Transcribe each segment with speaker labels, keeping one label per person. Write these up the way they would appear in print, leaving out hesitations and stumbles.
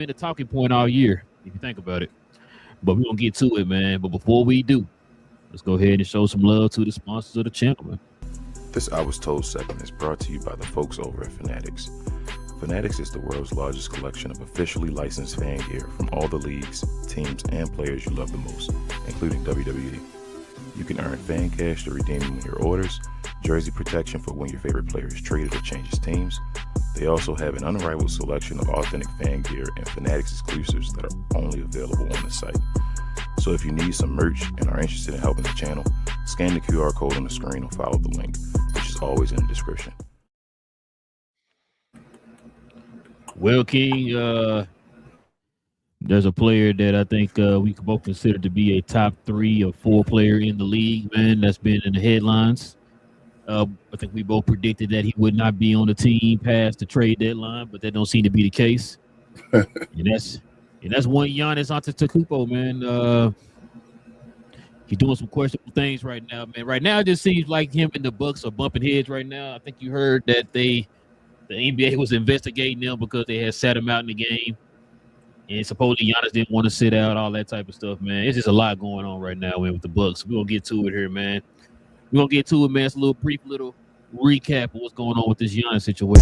Speaker 1: been the talking point all year, if you think about it. But we're gonna get to it, man. But before we do, let's go ahead and show some love to the sponsors of the channel, man.
Speaker 2: This I Was Told segment is brought to you by the folks over at Fanatics. Fanatics is the world's largest collection of officially licensed fan gear from all the leagues, teams, and players you love the most, including WWE. You can earn fan cash to redeem them in your orders, jersey protection for when your favorite player is traded or changes teams. They also have an unrivaled selection of authentic fan gear and Fanatics exclusives that are only available on the site. So if you need some merch and are interested in helping the channel, scan the QR code on the screen or follow the link, which is always in the description.
Speaker 1: Well, King, there's a player that I think we can both consider to be a top 3 or 4 player in the league, man, that's been in the headlines. I think we both predicted that he would not be on the team past the trade deadline, but that don't seem to be the case. and that's one Giannis Antetokounmpo, man. He's doing some questionable things right now, man. Right now, it just seems like him and the Bucks are bumping heads right now. I think you heard that the NBA was investigating them because they had sat him out in the game. And supposedly Giannis didn't want to sit out, all that type of stuff, man. It's just a lot going on right now, man, with the Bucks. We're going to get to it here, man. We're going to get to it, man. It's a brief little recap of what's going on with this Giannis situation.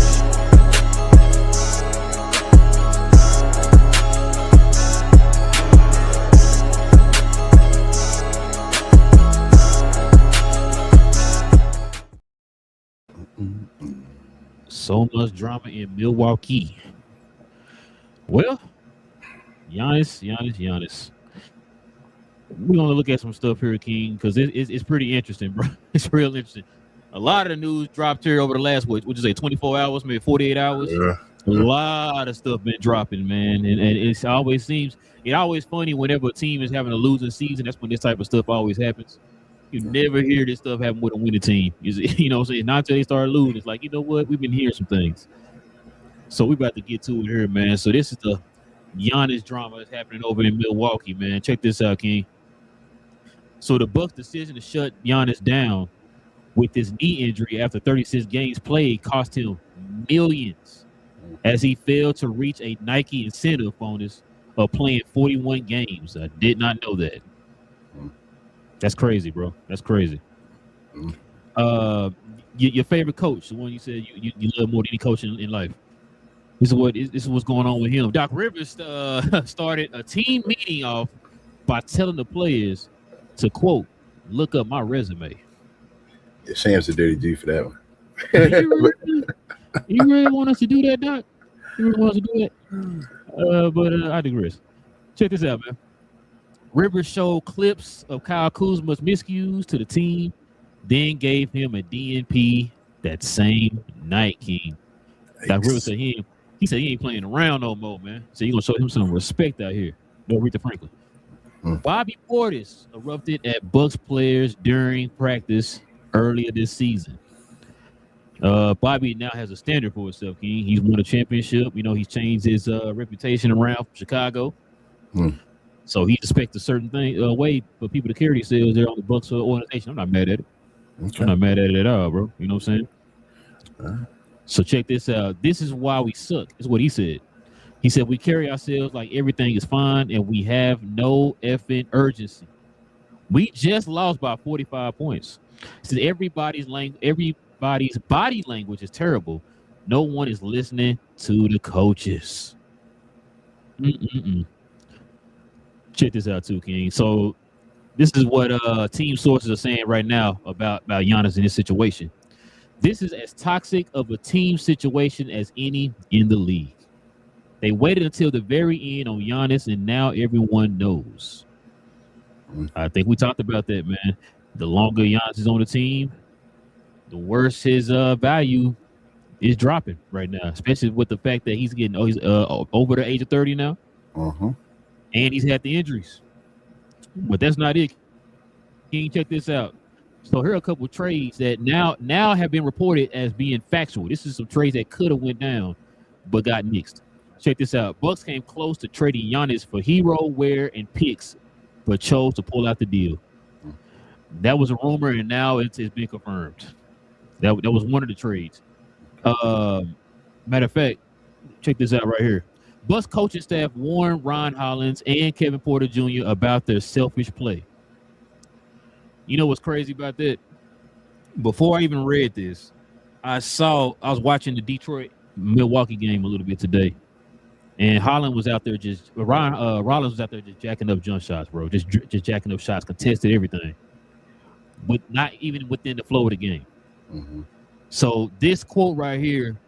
Speaker 1: So much drama in Milwaukee. Well, Giannis. We're going to look at some stuff here, King, because it's pretty interesting, bro. It's real interesting. A lot of the news dropped here over the last, what would you say, 24 hours, maybe 48 hours?
Speaker 2: Yeah.
Speaker 1: A lot of stuff been dropping, man. And it always funny whenever a team is having a losing season. That's when this type of stuff always happens. You never hear this stuff happen with a winning team. You know what I'm saying? Not until they start losing. It's like, you know what? We've been hearing some things. So we about to get to it here, man. So this is the Giannis drama that's happening over in Milwaukee, man. Check this out, King. So the Bucks' decision to shut Giannis down with his knee injury after 36 games played cost him millions as he failed to reach a Nike incentive bonus of playing 41 games. I did not know that. That's crazy, bro. That's crazy. Your favorite coach, the one you said you love more than any coach in life. This is what's going on with him. Doc Rivers started a team meeting off by telling the players to, quote, look up my resume.
Speaker 3: Yeah, Sham's a dirty G for that one.
Speaker 1: You really want us to do that, Doc? You really want us to do that? But I digress. Check this out, man. Rivers showed clips of Kyle Kuzma's miscues to the team, then gave him a DNP that same night, King. Doc Rivers said he ain't playing around no more, man. So you're going to show him some respect out here. No, Aretha Franklin. Bobby Portis erupted at Bucks players during practice earlier this season. Bobby now has a standard for himself, King. He's won a championship. You know, he's changed his reputation around from Chicago. So he expects a certain way for people to carry themselves there on the Bucks organization. I'm not mad at it. Okay. I'm not mad at it at all, bro. You know what I'm saying? So check this out. This is why we suck. Is what he said. He said we carry ourselves like everything is fine and we have no effing urgency. We just lost by 45 points. He said everybody's body language is terrible. No one is listening to the coaches. Check this out too, King. So this is what team sources are saying right now about Giannis in this situation. This is as toxic of a team situation as any in the league. They waited until the very end on Giannis, and now everyone knows. I think we talked about that, man. The longer Giannis is on the team, the worse his value is dropping right now, especially with the fact that he's over the age of 30 now. And he's had the injuries. But that's not it. King, check this out. So here are a couple of trades that now have been reported as being factual. This is some trades that could have went down, but got nixed. Check this out. Bucks came close to trading Giannis for hero wear and picks, but chose to pull out the deal. That was a rumor, and now it's been confirmed. That was one of the trades. Matter of fact, check this out right here. Bucks coaching staff warned Ron Hollins and Kevin Porter Jr. about their selfish play. You know what's crazy about that? Before I even read this, I was watching the Detroit Milwaukee game a little bit today, and Rollins was out there just jacking up jump shots, bro. Just jacking up shots, contested everything, but not even within the flow of the game.
Speaker 3: Mm-hmm.
Speaker 1: So this quote right here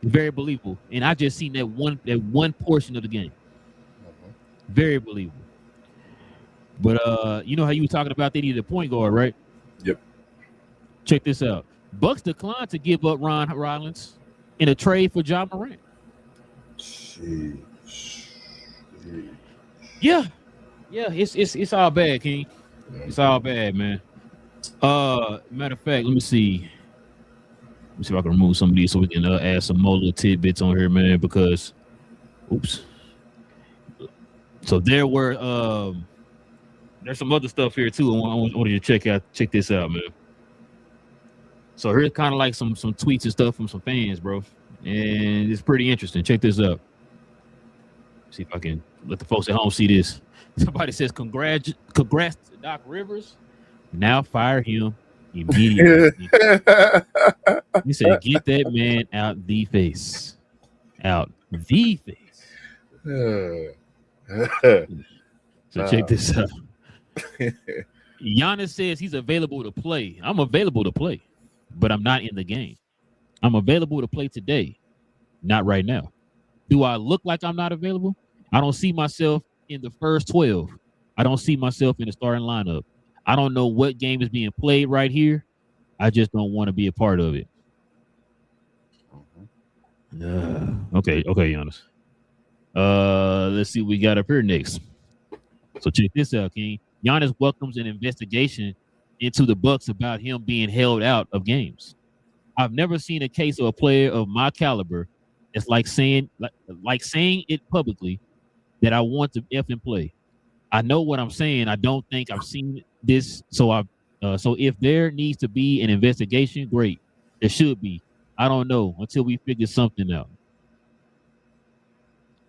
Speaker 1: is very believable, and I just seen that one portion of the game.
Speaker 3: Mm-hmm.
Speaker 1: Very believable. But you know how you were talking about they needed a point guard, right?
Speaker 3: Yep.
Speaker 1: Check this out. Bucks declined to give up Ron Rollins in a trade for Ja Morant. Yeah, it's all bad, King. It's all bad, man. Matter of fact, let me see if I can remove some of these so we can add some more little tidbits on here, man. Because, oops. So there's some other stuff here too. I want you to check this out, man. So here's kind of like some tweets and stuff from some fans, bro, and it's pretty interesting. Check this out. See if I can let the folks at home see this. Somebody says, "Congrats to Doc Rivers. Now fire him immediately." He said, "Get that man out the face, out the face." So check this out. Giannis says he's available to play. I'm available to play, but I'm not in the game. I'm available to play today, not right now. Do I look like I'm not available? I don't see myself in the first 12. I don't see myself in the starting lineup. I don't know what game is being played right here. I just don't want to be a part of it. Okay, Giannis. Let's see what we got up here next. So check this out, King. Giannis welcomes an investigation into the Bucks about him being held out of games. I've never seen a case of a player of my caliber. It's like saying it publicly that I want to F and play. I know what I'm saying. I don't think I've seen this. So if there needs to be an investigation, great. There should be. I don't know until we figure something out.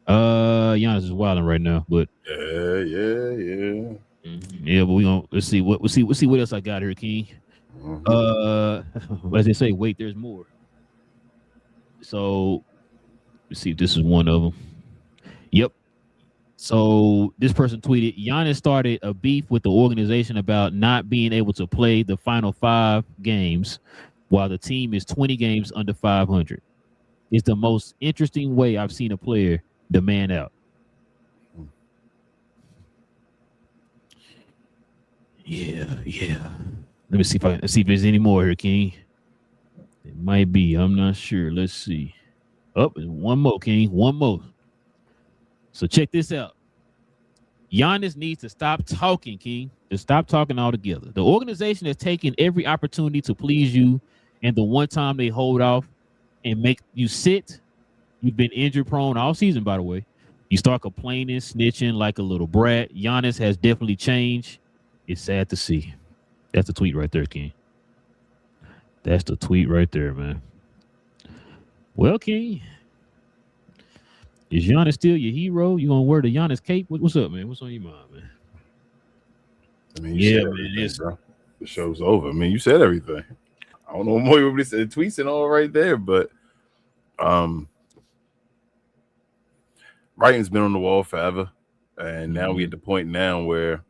Speaker 1: Giannis is wilding right now, but
Speaker 3: yeah.
Speaker 1: Yeah, but let's see what else I got here, King. As they say, wait, there's more. So let's see if this is one of them. Yep. So this person tweeted, Giannis started a beef with the organization about not being able to play the final 5 games while the team is 20 games under 500. It's the most interesting way I've seen a player demand out. Yeah. Let me see if there's any more here, King. It might be. I'm not sure. Let's see. One more, King. One more. So check this out. Giannis needs to stop talking, King. To stop talking altogether. The organization has taken every opportunity to please you, and the one time they hold off and make you sit, you've been injury prone all season, by the way. You start complaining, snitching like a little brat. Giannis has definitely changed. It's sad to see. That's the tweet right there, King. That's the tweet right there, man. Well, King, is Giannis still your hero? You gonna wear the Giannis cape? What's up, man? What's on your mind, man?
Speaker 3: I mean, bro. The show's over. I mean, you said everything. I don't know what more you want to say. The tweets and all right there, but writing's been on the wall forever, and now we at the point now where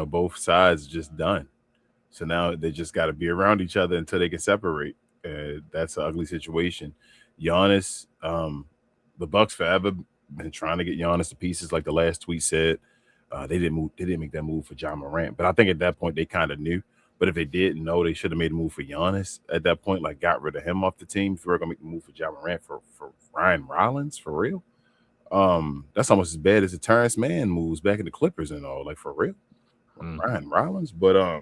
Speaker 3: both sides are just done. So now they just got to be around each other until they can separate. That's an ugly situation. Giannis, the Bucks forever been trying to get Giannis to pieces, like the last tweet said. They didn't make that move for Ja Morant, but I think at that point they kind of knew. But if they didn't know, they should have made a move for Giannis at that point, like got rid of him off the team. If we were gonna make the move for Ja Morant for Ryan Rollins, for real. That's almost as bad as the Terrence Mann moves back in the Clippers and all, like for real. Ryan Rollins, but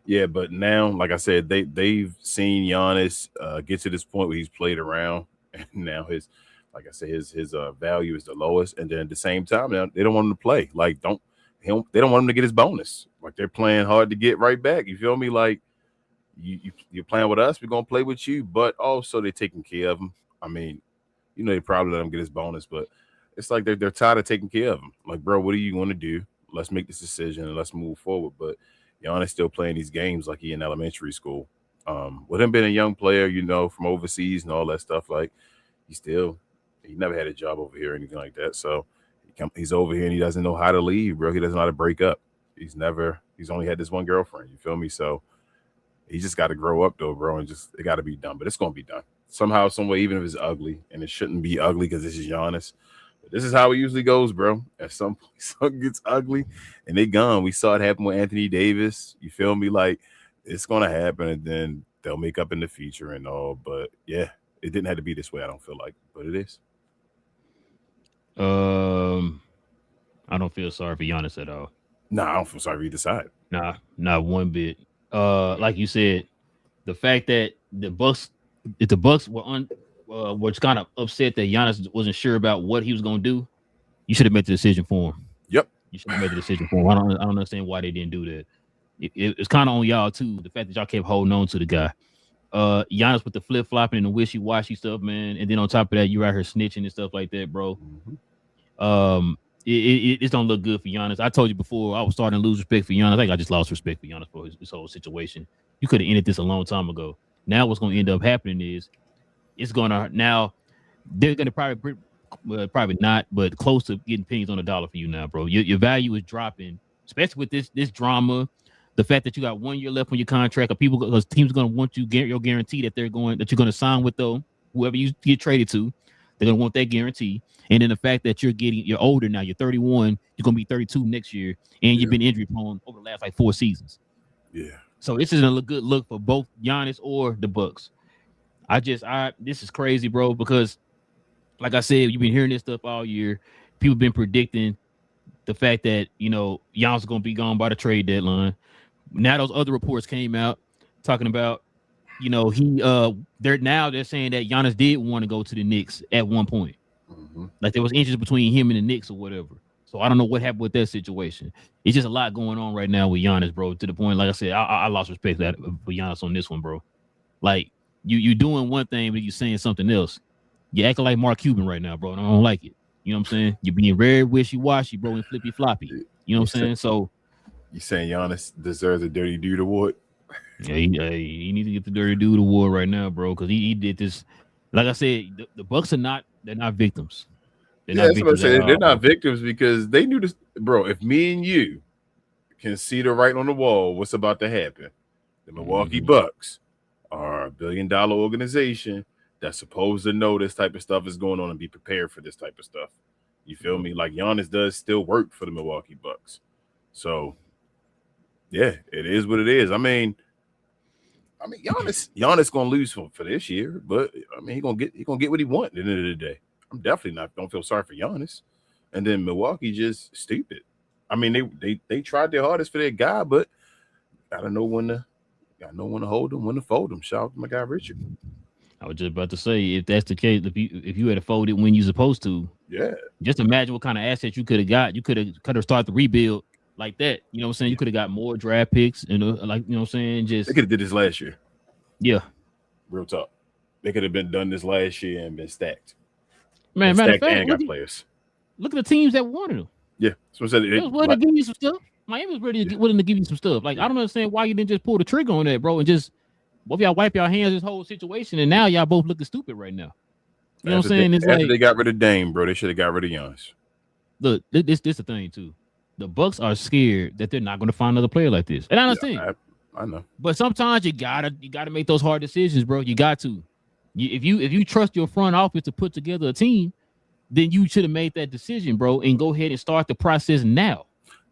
Speaker 3: yeah, but now, like I said, they've seen Giannis get to this point where he's played around, and now his value is the lowest. And then at the same time, now they don't want him to play. Like they don't want him to get his bonus. Like they're playing hard to get right back. You feel me? Like you're playing with us, we're gonna play with you, but also they're taking care of him. I mean, You know, they probably let him get his bonus, but it's like they're tired of taking care of him. Like, bro, what do you want to do? Let's make this decision and let's move forward. But Giannis still playing these games like he in elementary school. With him being a young player, you know, from overseas and all that stuff, like he never had a job over here or anything like that. So he's over here and he doesn't know how to leave, bro. He doesn't know how to break up. He's only had this one girlfriend. You feel me? So he just got to grow up though, bro, and it got to be done. But it's gonna be done somehow, some way, even if it's ugly, and it shouldn't be ugly because this is Giannis. But this is how it usually goes, bro. At some point, something gets ugly, and they gone. We saw it happen with Anthony Davis. You feel me? Like it's gonna happen, and then they'll make up in the future and all. But yeah, it didn't have to be this way. I don't feel like, but it is.
Speaker 1: I don't feel sorry for Giannis at all.
Speaker 3: Nah, I don't feel sorry for either side.
Speaker 1: Nah, not one bit. Like you said, the fact that the Bucks were kind of upset that Giannis wasn't sure about what he was going to do, you should have made the decision for him.
Speaker 3: Yep,
Speaker 1: you should have made the decision for him. I don't understand why they didn't do that. It's kind of on y'all too. The fact that y'all kept holding on to the guy. Giannis with the flip flopping and the wishy washy stuff, man, and then on top of that, you're out here snitching and stuff like that, bro. It don't look good for Giannis. I told you before, I was starting to lose respect for Giannis. I think I just lost respect for Giannis for his whole situation. You could have ended this a long time ago. Now what's going to end up happening is they're going to probably not, but close to getting pennies on the dollar for you now, bro. Your value is dropping, especially with this drama. The fact that you got 1 year left on your contract, because teams are going to want your guarantee that you're going to sign with whoever you get traded to. They're going to want that guarantee. And then the fact that you're older now, you're 31, you're going to be 32 next year, and you've been injury prone over the last like 4 seasons.
Speaker 3: Yeah.
Speaker 1: So this isn't a good look for both Giannis or the Bucks. This is crazy, bro, because like I said, you've been hearing this stuff all year. People been predicting the fact that, Giannis is going to be gone by the trade deadline. Now those other reports came out talking about, they're saying that Giannis did want to go to the Knicks at one point.
Speaker 3: Mm-hmm.
Speaker 1: Like there was interest between him and the Knicks or whatever. So I don't know what happened with that situation. It's just a lot going on right now with Giannis, bro, to the point, like I said, I lost respect for Giannis on this one, bro. Like you doing one thing, but you're saying something else. You're acting like Mark Cuban right now, bro, and I don't like it. You know what I'm saying? You're being very wishy-washy, bro, and flippy-floppy. You know what I'm saying? So
Speaker 3: you saying Giannis deserves a Dirty Dude award?
Speaker 1: Yeah, he needs to get the Dirty Dude award right now, bro, because he did this. Like I said, the Bucks they're not victims.
Speaker 3: That's what I'm saying. They're not victims because they knew this, bro. If me and you can see the writing on the wall, what's about to happen? The Milwaukee Bucks are $1 billion organization that's supposed to know this type of stuff is going on and be prepared for this type of stuff. You feel me? Like Giannis does still work for the Milwaukee Bucks. So, yeah, it is what it is. I mean, Giannis gonna lose for this year, but I mean, he gonna get what he wants at the end of the day. I'm definitely not don't feel sorry for Giannis. And then Milwaukee just stupid. I mean, they tried their hardest for their guy, but gotta know when to hold him, when to fold him. Shout out to my guy Richard.
Speaker 1: I was just about to say, if that's the case, if you had to fold it when you're supposed to, just imagine what kind of assets you could have got. You could have started the rebuild like that. You know what I'm saying? You could have got more draft picks, and like you know what I'm saying. Just
Speaker 3: they could have did this last year.
Speaker 1: Yeah,
Speaker 3: real talk. They could have been done this last year and been stacked.
Speaker 1: Man, matter of fact,
Speaker 3: and got players.
Speaker 1: Look at the teams that wanted them.
Speaker 3: Yeah, so
Speaker 1: they was willing to give you some stuff. Miami was really willing to give you some stuff. Like I don't understand why you didn't just pull the trigger on that, bro, and just both y'all wipe your hands this whole situation, and now y'all both looking stupid right now. You know what I'm saying?
Speaker 3: After they got rid of Dame, bro, they should have got rid of Giannis.
Speaker 1: Look, this the thing too. The Bucks are scared that they're not going to find another player like this, and I understand.
Speaker 3: Yeah, I know. But
Speaker 1: sometimes you gotta make those hard decisions, bro. You got to. If you trust your front office to put together a team, then you should have made that decision, bro, and go ahead and start the process now.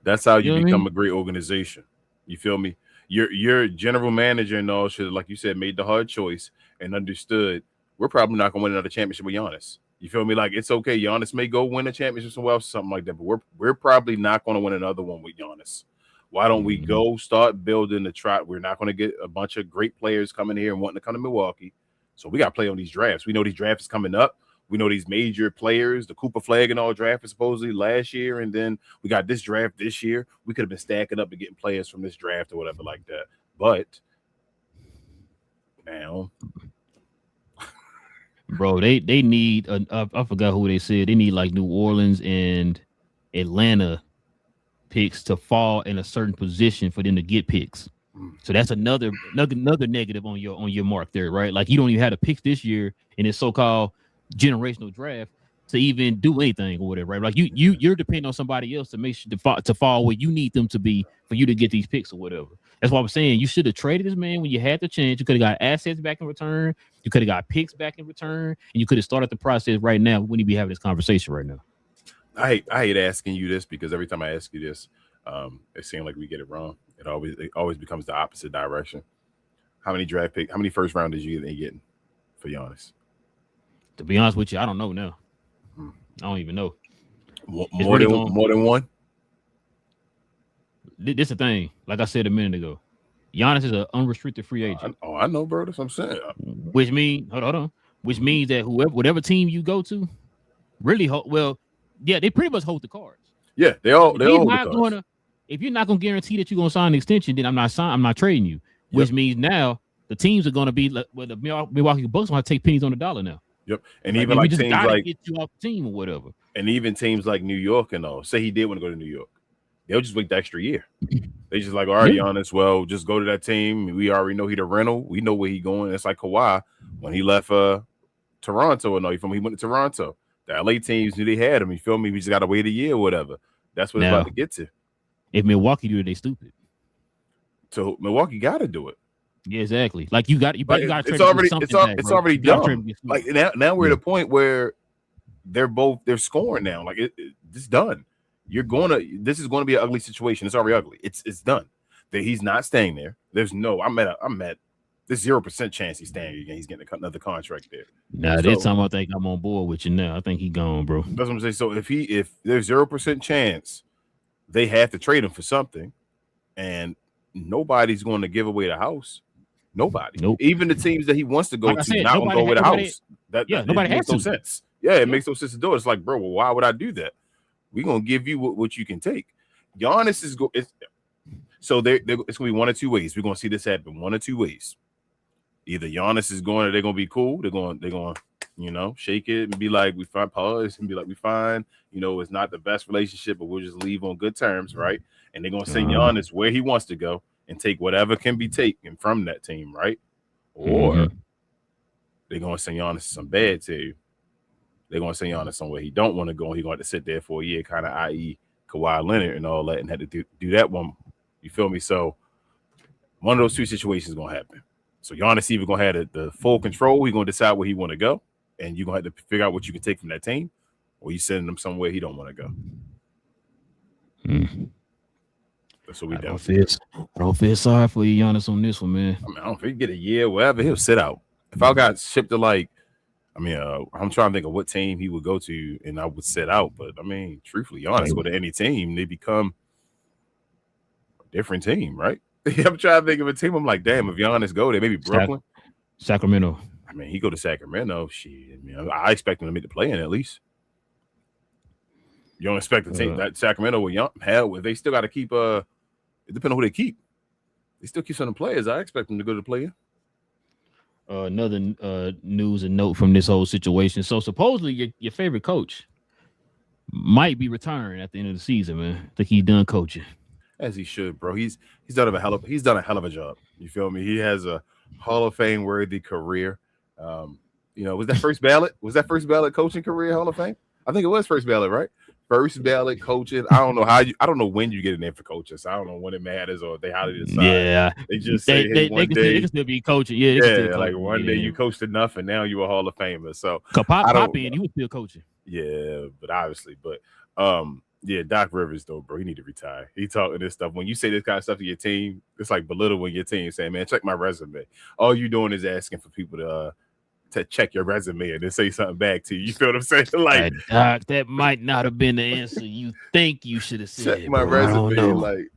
Speaker 3: That's how you become a great organization. You feel me? Your general manager and all should have, like you said, made the hard choice and understood we're probably not gonna win another championship with Giannis. You feel me? Like it's okay. Giannis may go win a championship somewhere else, something like that, but we're probably not gonna win another one with Giannis. Why don't we go start building the trot? We're not gonna get a bunch of great players coming here and wanting to come to Milwaukee. So we got to play on these drafts. We know these drafts is coming up. We know these major players, the Cooper Flag and all draft is supposedly last year. And then we got this draft this year. We could have been stacking up and getting players from this draft or whatever like that. But now,
Speaker 1: Bro, they need I forgot who they said. They need like New Orleans and Atlanta picks to fall in a certain position for them to get picks. So that's another negative on your mark there, right? Like you don't even have the picks this year in this so-called generational draft to even do anything or whatever, right? Like you're depending on somebody else to make sure to fall where you need them to be for you to get these picks or whatever. That's what I'm saying. You should have traded this man when you had the chance. You could have got assets back in return. You could have got picks back in return, and you could have started the process right now. We wouldn't be having this conversation right now.
Speaker 3: I hate asking you this because every time I ask you this, it seems like we get it wrong. It always becomes the opposite direction. How many first rounders you getting for Giannis?
Speaker 1: To be honest with you, I don't know now. I don't even know.
Speaker 3: More than one?
Speaker 1: This is the thing. Like I said a minute ago, Giannis is an unrestricted free agent.
Speaker 3: I know, bro. That's what I'm saying.
Speaker 1: Which means, hold on. Which means that whatever team you go to, really they pretty much hold the cards.
Speaker 3: Yeah, they all hold the cards.
Speaker 1: If you're not gonna guarantee that you're gonna sign an extension, then I'm not trading you. Which means now the teams are gonna be like, well, the Milwaukee Bucks want to take pennies on the dollar now.
Speaker 3: Yep, and even like teams like
Speaker 1: get you off the team or whatever.
Speaker 3: And even teams like New York and all. Say he did want to go to New York, they'll just wait the extra year. They just like, all right, Giannis, well, just go to that team. We already know he the rental. We know where he going. It's like Kawhi when he left Toronto. And all, he went to Toronto. The LA teams knew they had him. You feel me? We just got to wait a year or whatever. That's what it's about to get to.
Speaker 1: If Milwaukee do it, they stupid.
Speaker 3: So Milwaukee got to do it.
Speaker 1: Yeah, exactly. Like you got.
Speaker 3: It's already done. Like now we're at a point where they're scoring now. Like it's done. This is going to be an ugly situation. It's already ugly. It's done. That he's not staying there. There's 0% chance he's staying again. He's getting another contract there.
Speaker 1: This time I think I'm on board with you now. I think he's gone, bro.
Speaker 3: That's what I'm saying. So if there's 0% chance, they have to trade him for something, and nobody's going to give away the house. Nobody.
Speaker 1: Nope.
Speaker 3: Even the teams that he wants to go to, not going to go with the house.
Speaker 1: Nobody
Speaker 3: makes no sense. Yeah, it makes no sense to do it. It's like, bro, well, why would I do that? We're going to give you what you can take. Giannis is so it's going to be one of two ways. We're going to see this happen one of two ways. Either Giannis is going, or they're going to be cool. They're going, shake it and be like, we fine, pause and be like, we fine. It's not the best relationship, but we'll just leave on good terms, right? And they're going to send Giannis where he wants to go and take whatever can be taken from that team, right? Or they're going to send Giannis some bad too. They're going to send Giannis somewhere he don't want to go. He's going to sit there for a year, kind of i.e. Kawhi Leonard and all that, and had to do that one. You feel me? So one of those two situations is going to happen. So Giannis either going to have the full control. He's going to decide where he want to go, and you're going to have to figure out what you can take from that team, or you sending him somewhere he don't want to go. That's what we do.
Speaker 1: I don't feel sorry for you, Giannis, on this one, man.
Speaker 3: I mean, I don't think he get a year, whatever. He'll sit out. If I got shipped to I'm trying to think of what team he would go to, and I would sit out. But I mean, truthfully, Giannis go to any team, they become a different team, right? I'm trying to think of a team. I'm like, damn, if Giannis go there, maybe Brooklyn,
Speaker 1: Sacramento.
Speaker 3: I mean, he go to Sacramento. Shit, I expect him to make the play-in at least. You don't expect the team that Sacramento with hell, if they still got to keep it depends on who they keep. They still keep some of the players. I expect them to go to the play-in.
Speaker 1: Another news and note from this whole situation. So supposedly your favorite coach might be retiring at the end of the season, man. I think he's done coaching.
Speaker 3: As he should, bro. He's done a hell of a job. You feel me? He has a Hall of Fame worthy career. Was that first ballot? Was that first ballot coaching career Hall of Fame? I think it was first ballot, right? First ballot coaching. I don't know I don't know when you get in there for coaching. So I don't know when it matters or they highly decide.
Speaker 1: Yeah,
Speaker 3: they just say
Speaker 1: they can still be coaching. Yeah,
Speaker 3: like one day you coached enough and now you're a Hall of Famer. So
Speaker 1: Pop in, he was still coaching.
Speaker 3: Yeah, but obviously, Doc Rivers though, bro, he need to retire. He talking this stuff. When you say this kind of stuff to your team, it's like belittling your team, saying, "Man, check my resume." All you doing is asking for people to check your resume and then say something back to you. You feel what I'm saying? Like,
Speaker 1: Doc, that might not have been the answer you think you should have said.
Speaker 3: Check my resume, like,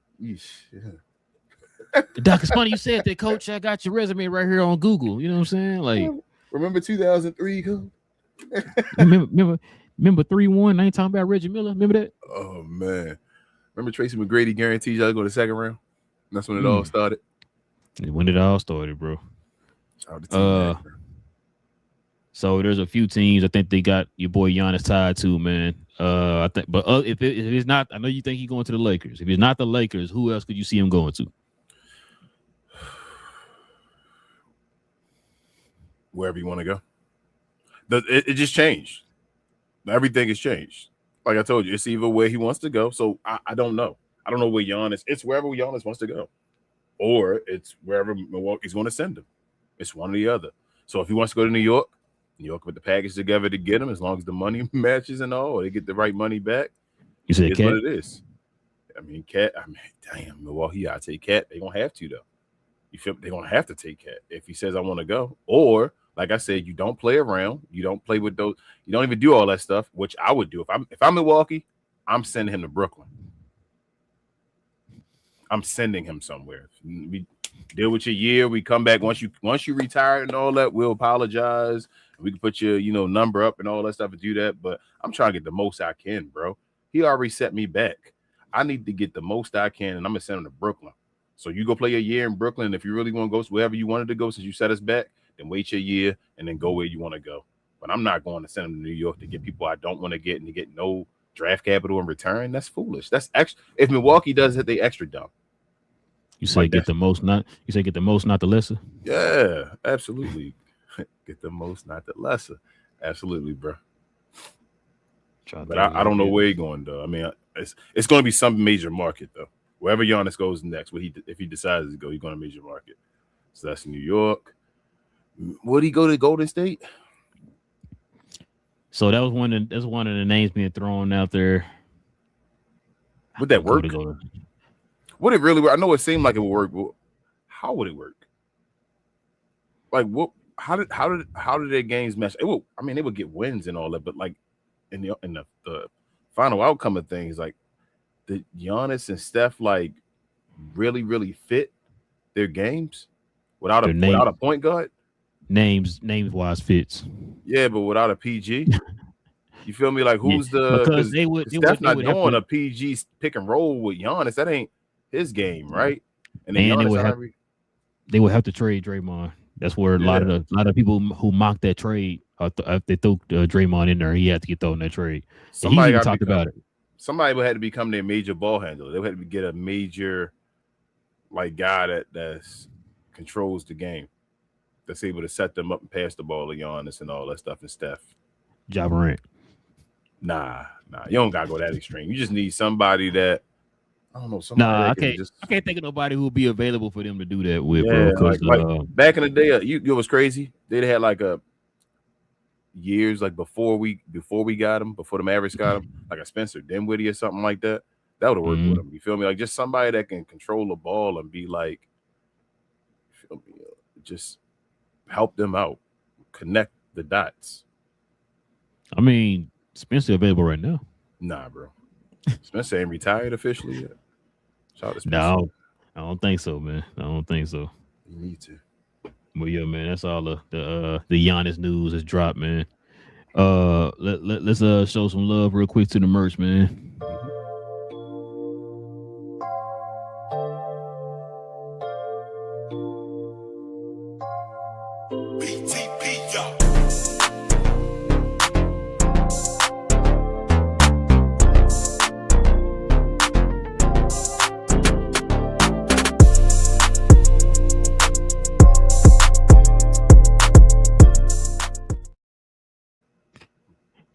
Speaker 1: Doc, it's funny you said that, Coach. I got your resume right here on Google. You know what I'm saying? Like,
Speaker 3: remember 2003, Coach?
Speaker 1: remember 3-1? I ain't talking about Reggie Miller. Remember that?
Speaker 3: Oh man, remember Tracy McGrady guaranteed y'all to go to the second round? That's when it all started.
Speaker 1: When it all started, bro. So there's a few teams I think they got your boy Giannis tied to, man. I think, but if it's not, I know you think he's going to the Lakers. If it's not the Lakers, who else could you see him going to?
Speaker 3: Wherever you want to go. It just changed. Everything has changed. Like I told you, it's either where he wants to go. So I don't know. I don't know where Giannis. It's wherever Giannis wants to go, or it's wherever Milwaukee's going to send him. It's one or the other. So if he wants to go to New York put the package together to get him, as long as the money matches and all, or they get the right money back.
Speaker 1: You said Cat?
Speaker 3: What it is. I mean, Cat. Damn, Milwaukee. I take Cat. They're gonna have to though. You feel they're gonna have to take Cat if he says I want to go, or like I said, you don't play around. You don't play with those. You don't even do all that stuff, which I would do if I'm Milwaukee. I'm sending him to Brooklyn. I'm sending him somewhere. We deal with your year. We come back once you retire and all that. We'll apologize. We can put your number up and all that stuff and do that. But I'm trying to get the most I can, bro. He already set me back. I need to get the most I can, and I'm gonna send him to Brooklyn. So you go play a year in Brooklyn. If you really want to go wherever you wanted to go, since you set us back, then wait your year and then go where you want to go. But I'm not going to send him to New York to get people I don't want to get and to get no draft capital in return. That's foolish. That's extra. If Milwaukee does it, they extra dumb.
Speaker 1: You say get the most, not the lesser.
Speaker 3: Yeah, absolutely. Get the most, not the lesser. Absolutely, bro. But I don't know where he's going though. I mean, it's going to be some major market though. Wherever Giannis goes next, if he decides to go, he's going to major market. So that's New York. Would he go to Golden State?
Speaker 1: So that's one of the names being thrown out there.
Speaker 3: Would that work? Would it really work? I know it seemed like it would work. But how would it work? Like what? How did their games mesh? It will. I mean, they would get wins and all that, but like in the final outcome of things, like the Giannis and Steph like really fit their games without a point guard.
Speaker 1: Names wise fits.
Speaker 3: Yeah, but without a PG. You feel me? Like who's because Steph not doing a PG pick and roll with Giannis. That ain't his game, right? And then
Speaker 1: they would have to trade Draymond. That's where a lot of people who mocked that trade, they threw Draymond in there. He had to get thrown in that trade. Somebody talked about it.
Speaker 3: Somebody would have to become their major ball handler. They would have to get a major like guy that controls the game, that's able to set them up and pass the ball to Giannis and all that stuff and Steph.
Speaker 1: Ja Morant.
Speaker 3: Nah. You don't gotta go that extreme. You just need somebody that I don't know.
Speaker 1: I can't think of nobody who would be available for them to do that with,
Speaker 3: yeah,
Speaker 1: bro.
Speaker 3: Like back in the day, you know what's crazy? They had like years like before we got him, before the Mavericks got him, like a Spencer Dinwiddie or something like that. That would have worked with him. You feel me? Like just somebody that can control the ball and be like, feel me, just help them out, connect the dots.
Speaker 1: I mean, Spencer available right now?
Speaker 3: Nah, bro. Spencer ain't retired officially yet. Shout out to Spencer.
Speaker 1: No, I don't think so, man. I don't think so.
Speaker 3: You need to.
Speaker 1: Well, yeah, man. That's all the Giannis news has dropped, man. Let's show some love real quick to the merch, man.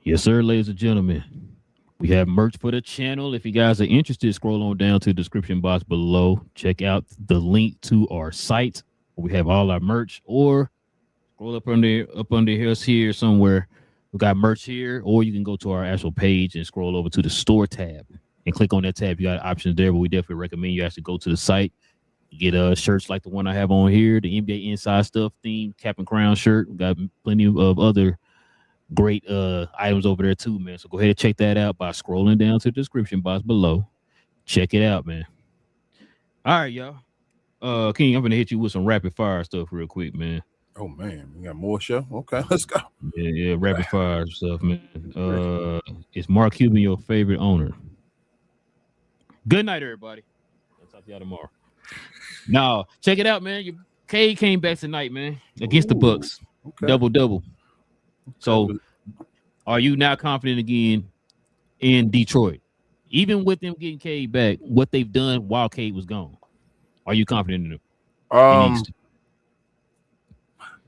Speaker 1: Yes, sir, ladies and gentlemen. We have merch for the channel. If you guys are interested, scroll on down to the description box below. Check out the link to our site where we have all our merch, or scroll up under here somewhere. We got merch here, or you can go to our actual page and scroll over to the store tab and click on that tab. You got options there, but we definitely recommend you actually go to the site. You get shirts like the one I have on here, the NBA Inside Stuff themed cap and crown shirt. We got plenty of other great items over there too, man. So go ahead and check that out by scrolling down to the description box below. Check it out, man. All right, y'all. King, I'm gonna hit you with some rapid fire stuff real quick, man.
Speaker 3: Oh man, we got more show. Okay, let's go.
Speaker 1: Yeah, rapid fire stuff, man. Is Mark Cuban your favorite owner? Good night, everybody. I'll talk to y'all tomorrow. No, check it out, man. K came back tonight, man, against the Bucks. Okay. Double. So, are you now confident again in Detroit, even with them getting Cade back? What they've done while Cade was gone, are you confident in them?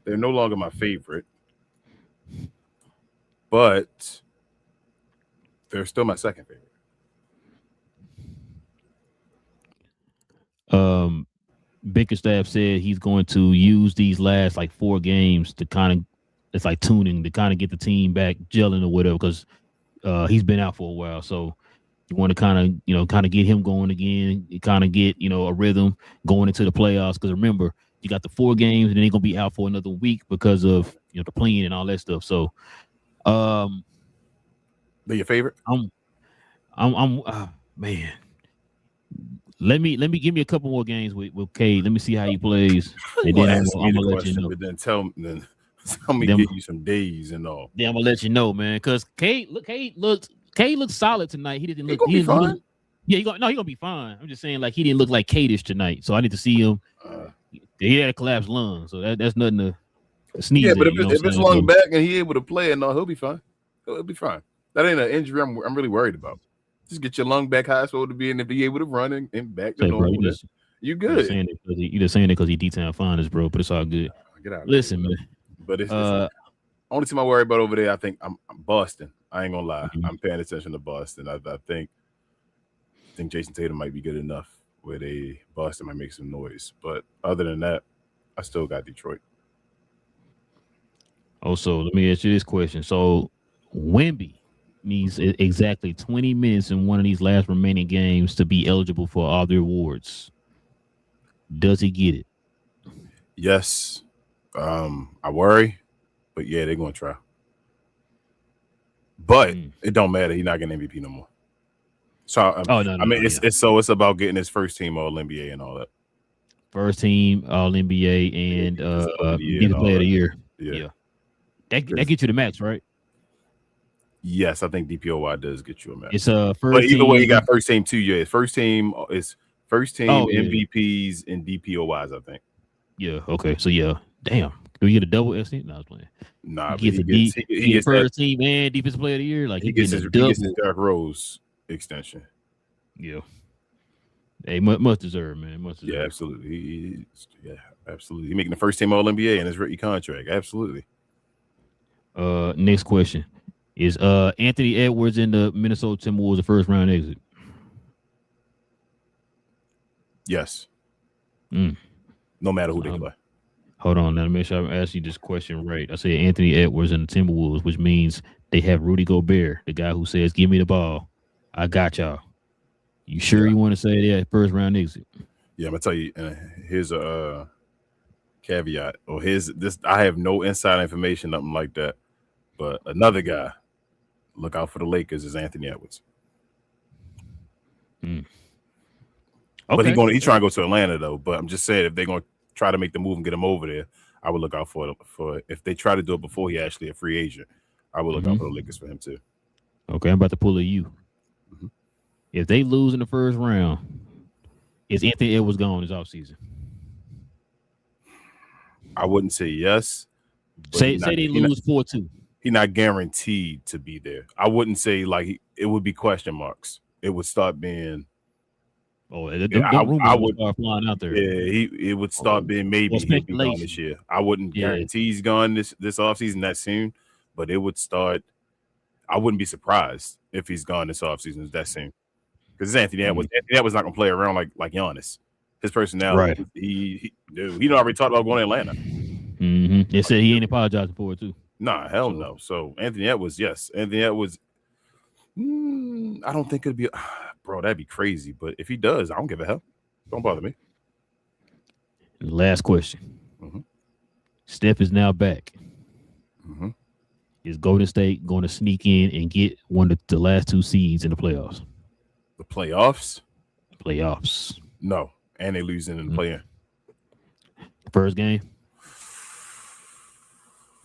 Speaker 3: They're no longer my favorite, but they're still my second favorite.
Speaker 1: Bickerstaff said he's going to use these last like 4 games to kind of, it's like tuning to kind of get the team back gelling or whatever, because he's been out for a while. So you want to kind of get him going again, kind of get, a rhythm going into the playoffs. Because remember, you got the 4 games and then they're going to be out for another week because of, the playing and all that stuff. So,
Speaker 3: they're your favorite?
Speaker 1: Man. Let me give me a couple more games with Cade. Let me see how he plays, and then I'm gonna let you know.
Speaker 3: But then tell me give you some days and all.
Speaker 1: Then I'm gonna let you know, man. Because Cade looked solid tonight. He didn't look.
Speaker 3: He gonna be fine.
Speaker 1: He's gonna be fine. I'm just saying, like, he didn't look like Cade-ish tonight. So I need to see him. He had a collapsed lung, so that's nothing to sneeze.
Speaker 3: Yeah, but
Speaker 1: at,
Speaker 3: if it's lung back and he able to play, and all, he'll be fine. He'll be fine. That ain't an injury I'm really worried about. Just get your lung back how it's supposed to be, and be able to run and back to normal. You good?
Speaker 1: You just saying it because he D-Town finest, bro. But it's all good.
Speaker 3: Get out.
Speaker 1: Listen, man.
Speaker 3: But it's only team I worry about over there. I think I'm Boston. I ain't gonna lie. Mm-hmm. I'm paying attention to Boston. I think Jason Tatum might be good enough where Boston might make some noise. But other than that, I still got Detroit.
Speaker 1: Also, let me ask you this question. So, Wemby needs exactly 20 minutes in one of these last remaining games to be eligible for all the awards. Does he get it?
Speaker 3: Yes. I worry, but yeah, they're going to try. But it don't matter. He's not getting MVP no more. So, it's about getting his first team All-NBA and all that.
Speaker 1: First team All-NBA and Defensive Player of the Year. Yeah. That gets you the max, right?
Speaker 3: Yes, I think DPOY does get you a match.
Speaker 1: It's first.
Speaker 3: But either way, you got first team 2 years. First team MVPs and DPOYs, I think.
Speaker 1: Yeah. Okay. So yeah. Damn. Do you get a double SC? No, I was playing.
Speaker 3: Nah,
Speaker 1: he gets first team and defensive player of the year. Like
Speaker 3: he gets his Derrick Rose extension.
Speaker 1: Yeah. Hey, must deserve, man. Must deserve.
Speaker 3: Yeah, absolutely. Absolutely. He's making the first team All-NBA in his rookie contract. Absolutely.
Speaker 1: Next question. Is Anthony Edwards in the Minnesota Timberwolves a first round exit?
Speaker 3: Yes. No matter who they play.
Speaker 1: Hold on, now make sure I ask you this question right. I said Anthony Edwards and the Timberwolves, which means they have Rudy Gobert, the guy who says, "Give me the ball, I got y'all." You sure you want to say that first round exit?
Speaker 3: Yeah, I'm gonna tell you. Here's a caveat, or this. I have no inside information, nothing like that. But another guy. Look out for the Lakers is Anthony Edwards.
Speaker 1: Okay.
Speaker 3: But he's trying to go to Atlanta though. But I'm just saying if they're gonna try to make the move and get him over there, I would look out for if they try to do it before he actually a free agent. I would look out for the Lakers for him too.
Speaker 1: Okay, I'm about to pull a U. Mm-hmm. If they lose in the first round, is Anthony Edwards gone this offseason?
Speaker 3: I wouldn't say yes.
Speaker 1: Say they lose 4-2.
Speaker 3: He's not guaranteed to be there. I wouldn't say it would be question marks. It would start being.
Speaker 1: Oh, I would start flying out there.
Speaker 3: Yeah, it would start being maybe he'll be gone this year. I wouldn't guarantee he's gone this offseason that soon, but it would start. I wouldn't be surprised if he's gone this offseason that soon, because it's Anthony Edwards. Anthony Edwards not gonna play around like Giannis. His personality, right? He already talked about going to Atlanta.
Speaker 1: Mm-hmm. They said he ain't apologizing for it too.
Speaker 3: Nah, hell no. So Anthony Edwards, yes. Anthony Edwards, I don't think it'd be, bro, that'd be crazy. But if he does, I don't give a hell. Don't bother me.
Speaker 1: Last question. Steph is now back. Is Golden State going to sneak in and get one of the last 2 seeds in the playoffs?
Speaker 3: The playoffs?
Speaker 1: Playoffs.
Speaker 3: No. And they losing in the play-in.
Speaker 1: First game?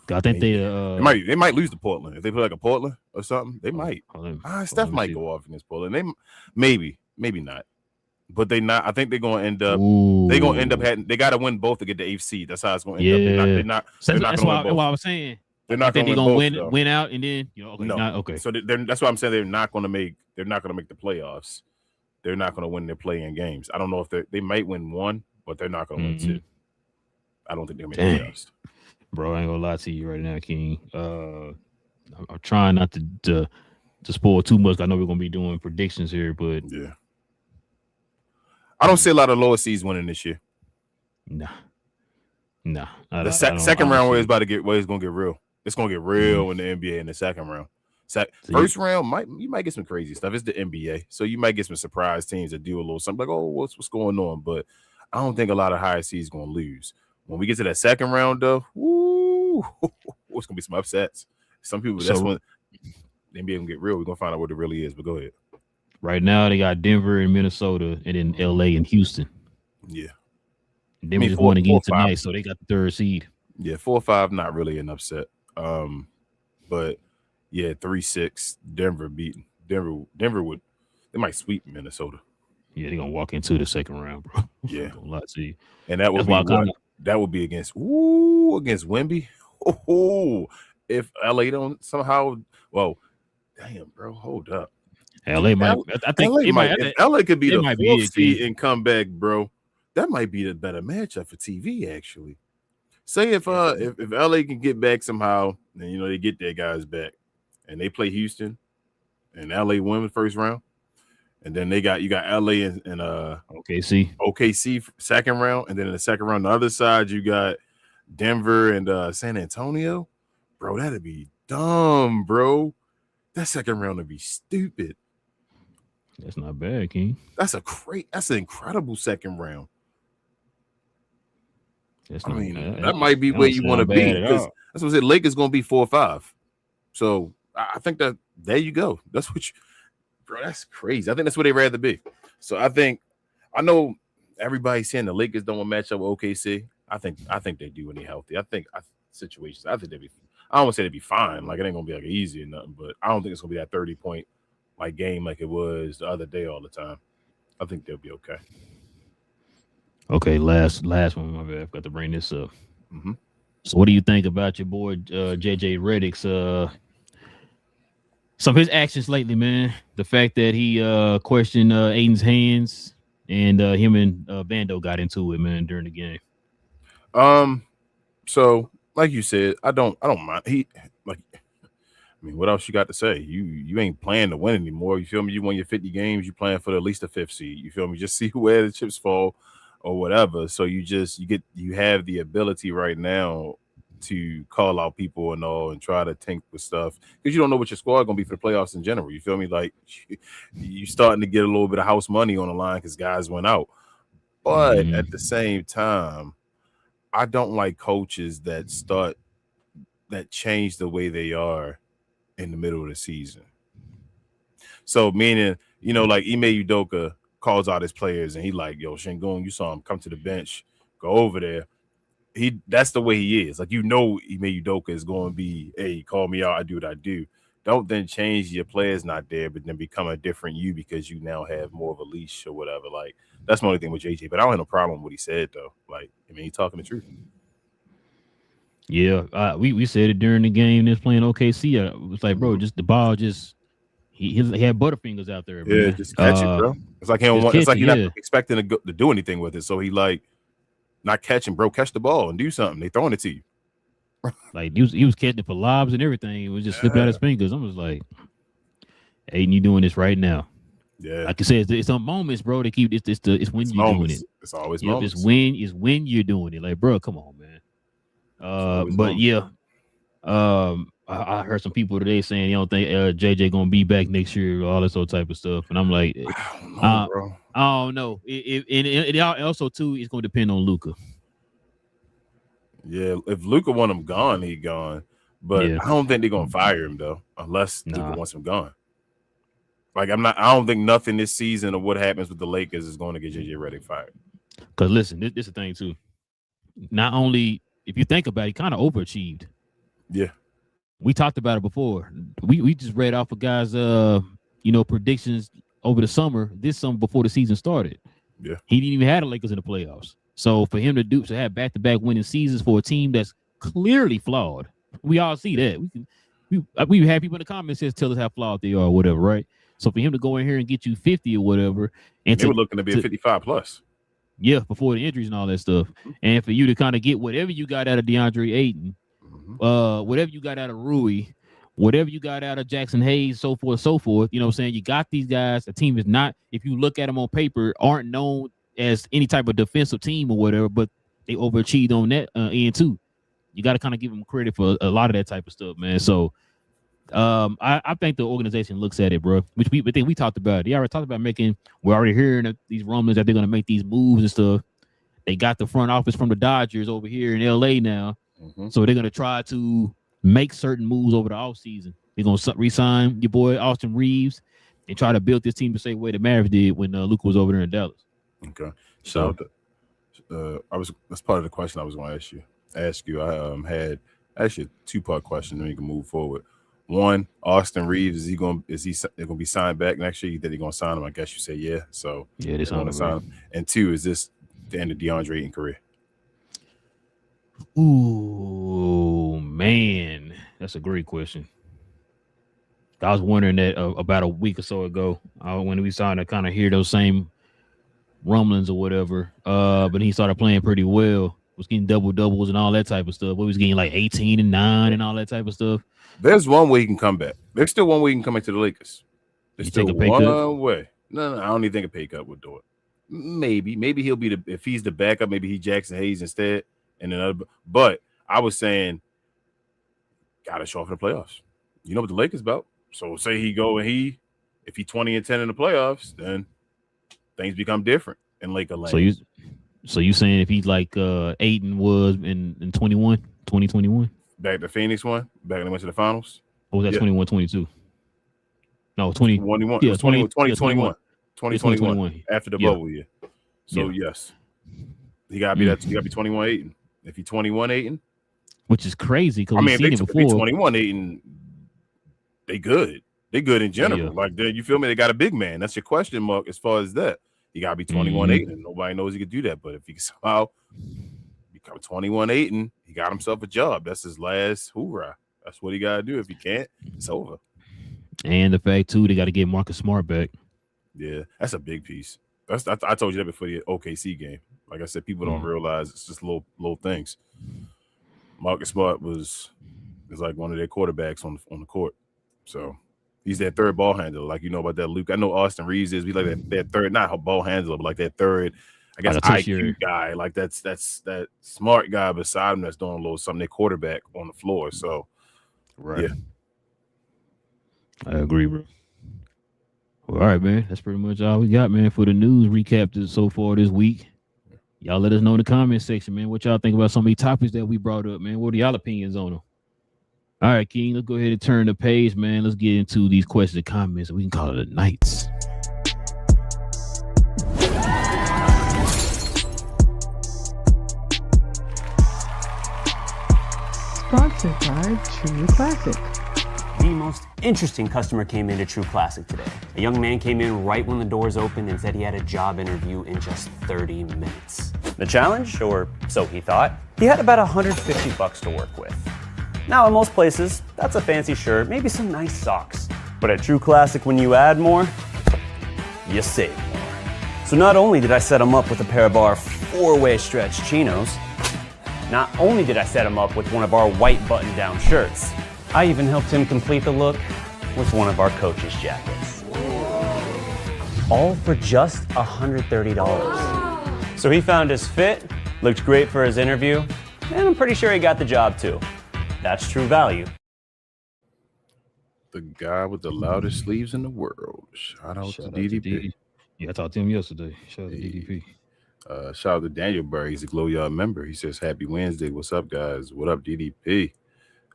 Speaker 1: I think
Speaker 3: they might lose to Portland. If they play like a Portland or something, they might. Steph might go off against Portland. They maybe not. But they not. I think they're gonna end up. They're gonna end up having. They got to win both to get the 8th seed. That's how it's gonna end up. They're not.
Speaker 1: That's what I was saying.
Speaker 3: They're not going to
Speaker 1: win out, and then okay,
Speaker 3: no.
Speaker 1: not okay.
Speaker 3: So that's why I'm saying they're not going to make the playoffs. They're not going to win their play-in games. I don't know if they might win one, but they're not going to win two. I don't think they're going to make the playoffs.
Speaker 1: Bro, I ain't gonna lie to you right now, King. I'm trying not to spoil too much. I know we're gonna be doing predictions here, but
Speaker 3: yeah, I don't see a lot of lower seeds winning this year.
Speaker 1: Nah.
Speaker 3: The second round where it's gonna get real. It's gonna get real in the NBA in the second round. First round you might get some crazy stuff. It's the NBA, so you might get some surprise teams that do a little something like, oh, what's going on? But I don't think a lot of higher seeds gonna lose. When we get to that second round, though, woo, it's gonna be some upsets. Some people, that's when the NBA gonna get real. We're gonna find out what it really is. But go ahead.
Speaker 1: Right now, they got Denver and Minnesota, and then LA and Houston.
Speaker 3: Yeah,
Speaker 1: Denver just won again tonight, so they got the third seed.
Speaker 3: Yeah, 4-5, not really an upset. But yeah, 3-6. Denver beating Denver would they might sweep Minnesota.
Speaker 1: Yeah, they're gonna walk into the second round, bro.
Speaker 3: Yeah,
Speaker 1: don't lie to you.
Speaker 3: And that would be that would be against Wemby. Oh, if LA don't somehow, well, damn, bro, hold up.
Speaker 1: LA might. I think
Speaker 3: LA might. If LA could be the fourth seed and come back, bro, that might be the better matchup for TV. Actually, say if LA can get back somehow, and they get their guys back, and they play Houston, and LA win the first round. And then you got LA and OKC second round, and then in the second round, on the other side you got Denver and San Antonio. Bro, that'd be dumb, bro. That second round would be stupid.
Speaker 1: That's not bad, King.
Speaker 3: That's an incredible second round. That might be where you want to be, because that's what I said. Lakers gonna be 4-5. So I think that there you go. That's what bro, that's crazy. I think that's where they'd rather be. So I know everybody's saying the Lakers don't want to match up with OKC. I think they do when they're healthy. I think they'd be. I don't want to say they'd be fine. Like, it ain't gonna be like easy or nothing, but I don't think it's gonna be that 30-point like game like it was the other day all the time. I think they'll be okay.
Speaker 1: Okay, last one. My bad. I've got to bring this up.
Speaker 3: Mm-hmm.
Speaker 1: So, what do you think about your boy JJ Redick's some of his actions lately, man? The fact that he questioned Aiden's hands, and him and Bando got into it, man, during the game.
Speaker 3: So like you said, I don't mind. What else you got to say? You ain't playing to win anymore. You feel me? You won your 50 games. You playing for at least the 5th seed. You feel me? Just see where the chips fall or whatever. So you have the ability right now to call out people and all and try to think with stuff, because you don't know what your squad gonna be for the playoffs in general. You feel me? Like, you starting to get a little bit of house money on the line because guys went out. But at the same time, I don't like coaches that change the way they are in the middle of the season. So meaning, like Ime Udoka calls out his players and he like, yo, Şengün, you saw him come to the bench, go over there. That's the way he is. Like, Ime Udoka is going to be, hey, call me out, I do what I do. Don't then change your players not there, but then become a different you because you now have more of a leash or whatever. Like, that's my only thing with JJ. But I don't have no problem with what he said, though. Like, he's talking the truth.
Speaker 1: Yeah, we said it during the game that's playing OKC. It was like, bro, just the ball, he had Butterfingers out there.
Speaker 3: Yeah, just catch it, bro. It's like you're not expecting to do anything with it. So he like, not catching, bro. Catch the ball and do something. They throwing it to you.
Speaker 1: Like, he was catching it for lobs and everything. It was just slipping out his fingers. I was like, Aiden, you doing this right now?
Speaker 3: Yeah,
Speaker 1: like I said, it's some moments, bro. They keep it's when you're doing it.
Speaker 3: It's always moments.
Speaker 1: It's when you're doing it. Like, bro, come on, man. But moments. I heard some people today saying you don't think JJ gonna be back next year, all this old type of stuff, and I'm like,
Speaker 3: I don't know, bro.
Speaker 1: I don't know. It also too is going to depend on Luka.
Speaker 3: Yeah, if Luka want him gone, he gone. But I don't think they're gonna fire him though, unless Luka wants him gone. Like, I don't think nothing this season or what happens with the Lakers is going to get JJ Redick fired.
Speaker 1: Because listen, this is the thing too. Not only, if you think about it, he kind of overachieved.
Speaker 3: Yeah.
Speaker 1: We talked about it before. We just read off of guys' predictions over the summer, this summer before the season started.
Speaker 3: Yeah.
Speaker 1: He didn't even have the Lakers in the playoffs. So for him to have back-to-back winning seasons for a team that's clearly flawed, We all see that. We have people in the comments that tell us how flawed they are or whatever, right? So for him to go in here and get you 50 or whatever, and
Speaker 3: they were looking to be a 55 plus.
Speaker 1: Yeah, before the injuries and all that stuff. And for you to kind of get whatever you got out of DeAndre Ayton, whatever you got out of Rui, whatever you got out of Jackson Hayes, so forth, so forth. You know what I'm saying? You got these guys. The team is not, if you look at them on paper, aren't known as any type of defensive team or whatever, but they overachieved on that end too. You got to kind of give them credit for a lot of that type of stuff, man. So I think the organization looks at it, bro. Which we think we talked about. They already talked about we're already hearing these rumblings that they're going to make these moves and stuff. They got the front office from the Dodgers over here in LA now. So they're going to try to make certain moves over the offseason. They're going to re-sign your boy Austin Reeves and try to build this team the same way the Mavericks did when Luka was over there in Dallas.
Speaker 3: Okay. So that's part of the question I was going to ask you. I had actually a two-part question, then you can move forward. One, Austin Reeves, is he going to be signed back next year? That he going to sign him? I guess you say yeah. So
Speaker 1: yeah, they
Speaker 3: want to sign him. And two, is this the end of DeAndre Ayton's career?
Speaker 1: Ooh, man, that's a great question. I was wondering that about a week or so ago when we started to kind of hear those same rumblings or whatever. But he started playing pretty well. Was getting double doubles and all that type of stuff. He was getting like 18 and 9 and all that type of stuff.
Speaker 3: There's one way he can come back. There's still one way he can come back to the Lakers. There's still one way. No, I don't even think a pay cut would do it. Maybe he'll be if he's the backup, maybe he Jackson Hayes instead. And then but I was saying, gotta show off in the playoffs. You know what the Lakers about? So say he go and if he 20 and 10 in the playoffs, then things become different in Laker land.
Speaker 1: So you saying if he's like Ayton was in 2021?
Speaker 3: Back to Phoenix one? Back when they went to the finals?
Speaker 1: Or was that 21-22? No,
Speaker 3: 2021. Yeah, 2021. 2021. After the bubble year. So yes. He gotta be that. He gotta be 21 Ayton. If he's 21 Ayton,
Speaker 1: which is crazy because we've seen it before.
Speaker 3: If 21 Ayton, they good. They good in general.
Speaker 1: Yeah.
Speaker 3: Like you feel me? They got a big man. That's your question mark as far as that. He gotta be 21 Ayton. Nobody knows he could do that. But if he can somehow become 21 Ayton, he got himself a job. That's his last hoorah. That's what he gotta do. If he can't, it's over. And
Speaker 1: the fact too, they got to get Marcus Smart back.
Speaker 3: Yeah, that's a big piece. I told you that before the OKC game. Like I said, people don't realize it's just little things. Marcus Smart is like one of their quarterbacks on the court. So he's that third ball handler. Like you know about that Luke. I know Austin Reeves is. We like that third, not a ball handler, but like that third, I guess IQ guy. Like that's that smart guy beside him that's doing a little something. Their quarterback on the floor. So yeah.
Speaker 1: I agree, bro. Well, all right, man. That's pretty much all we got, man, for the news recap so far this week. Y'all let us know in the comment section, man, what y'all think about some of these topics that we brought up, man. What are y'all opinions on them? All right, King, let's go ahead and turn the page, man. Let's get into these questions and comments, and we can call it a night.
Speaker 4: Sponsored by True Classic.
Speaker 5: The most interesting customer came into True Classic today. A young man came in right when the doors opened and said he had a job interview in just 30 minutes. The challenge, or so he thought, he had about $150 to work with. Now, in most places, that's a fancy shirt, maybe some nice socks. But at True Classic, when you add more, you save more. So not only did I set him up with a pair of our 4-way stretch chinos, not only did I set him up with one of our white button-down shirts, I even helped him complete the look with one of our coach's jackets. All for just $130. So he found his fit, looked great for his interview, and I'm pretty sure he got the job too. That's true value.
Speaker 3: The guy with the loudest sleeves in the world. Shout out to DDP.
Speaker 1: Yeah, I talked to him yesterday. Shout out to DDP.
Speaker 3: Shout out to Daniel Burry. He's a Glow Yard member. He says, "Happy Wednesday. What's up, guys? What up, DDP?"